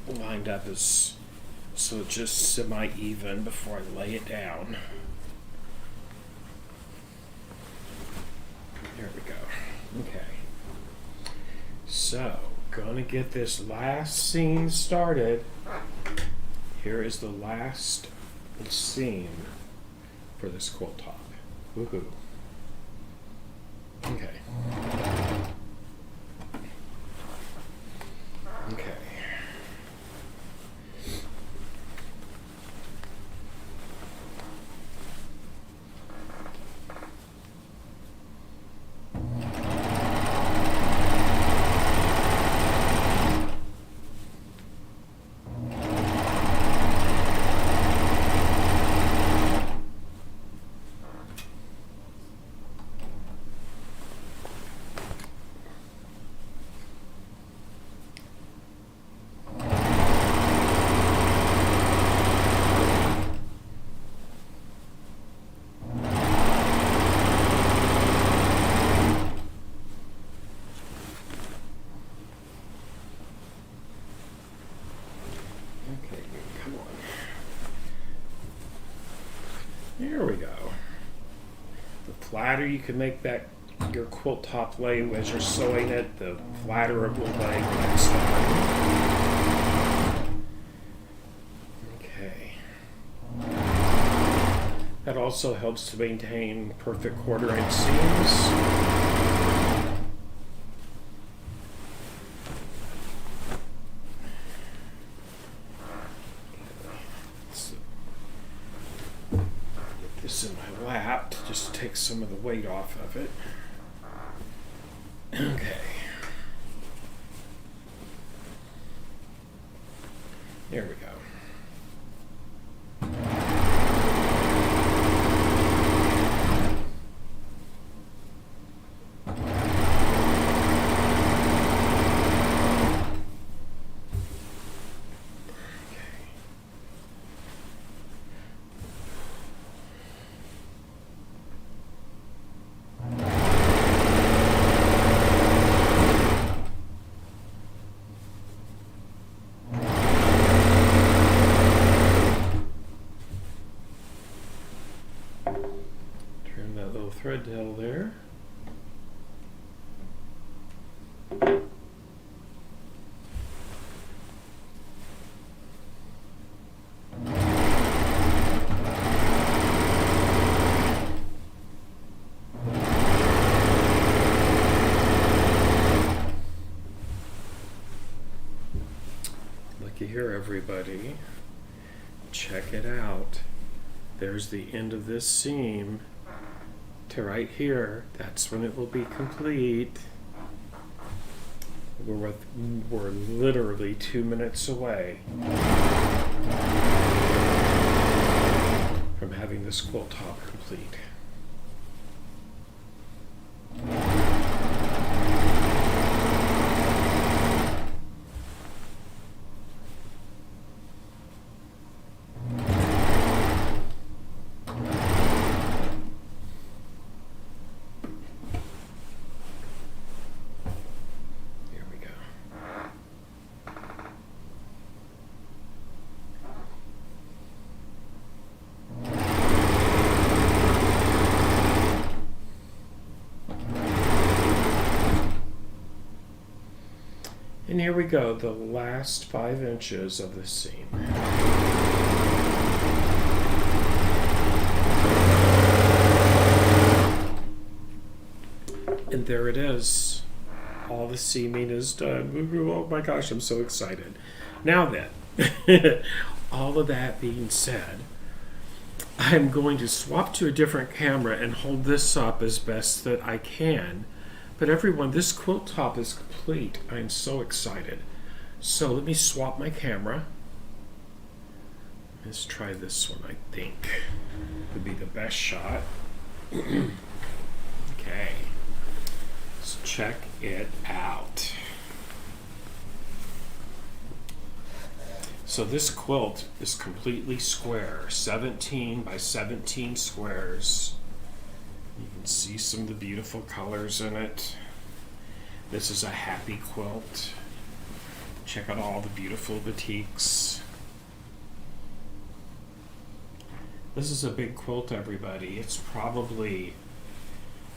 lined up so it's just semi-even before I lay it down. There we go. Okay. So, gonna get this last seam started. Here is the last seam for this quilt top. Woohoo. Okay. Okay. flatter you can make that your quilt top lay as you're sewing it, the flatter it will lay next time. Okay. That also helps to maintain perfect 1/4 inch seams. Get this in my lap to just take some of the weight off of it. Okay. There we go. Turn that little thread tail there. Looky here, everybody. Check it out. There's the end of this seam to right here. That's when it will be complete. We're literally 2 minutes away from having this quilt top complete. And here we go, the last 5 inches of the seam. And there it is. All the seaming is done. Oh my gosh, I'm so excited. Now then, all of that being said, I'm going to swap to a different camera and hold this up as best that I can. But everyone, this quilt top is complete. I'm so excited. So let me swap my camera. Let's try this one, I think. Would be the best shot. Okay. So check it out. So this quilt is completely square, 17 by 17 squares. You can see some of the beautiful colors in it. This is a happy quilt. Check out all the beautiful batiks. This is a big quilt, everybody. It's probably,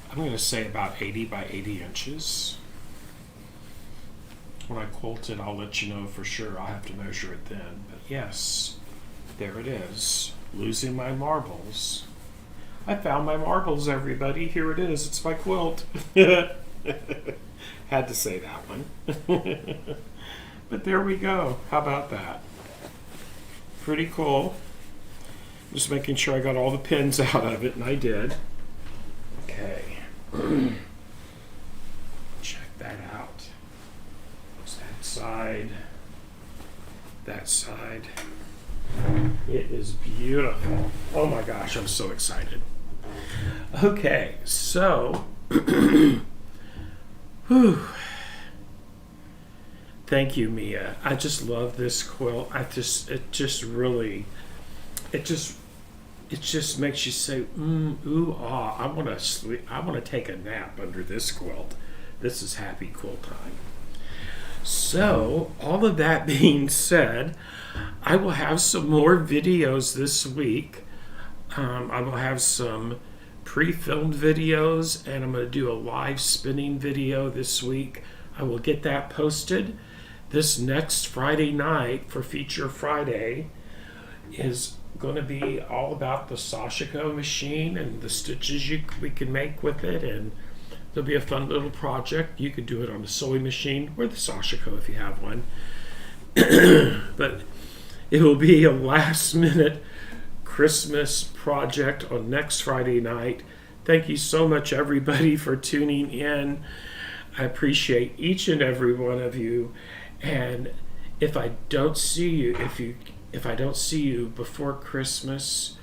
I'm going to say about 80 by 80 inches. When I quilt it, I'll let you know for sure. I'll have to measure it then. But yes, there it is. Losing my marbles. I found my marbles, everybody. Here it is. It's my quilt. Had to say that one. But there we go. How about that? Pretty cool. Just making sure I got all the pins out of it, and I did. Okay. Check that out. There's that side. That side. It is beautiful. Oh my gosh, I'm so excited. Okay, so whew. Thank you, Mia. I just love this quilt. It just makes you say, ooh, ah, I want to sleep. I want to take a nap under this quilt. This is happy quilt time. So, all of that being said, I will have some more videos this week. I will have some pre-filmed videos, and I'm going to do a live spinning video this week. I will get that posted. This next Friday night for Feature Friday is going to be all about the Sashiko machine and the stitches we can make with it, and there'll be a fun little project. You could do it on the sewing machine or the Sashiko if you have one. But it will be a last minute Christmas project on next Friday night. Thank you so much, everybody, for tuning in. I appreciate each and every one of you. And if I don't see you, if I don't see you before Christmas,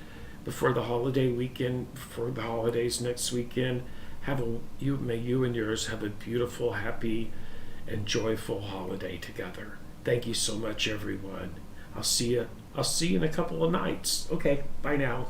before the holiday weekend, before the holidays next weekend, may you and yours have a beautiful, happy, and joyful holiday together. Thank you so much, everyone. I'll see you in a couple of nights. Okay, bye now.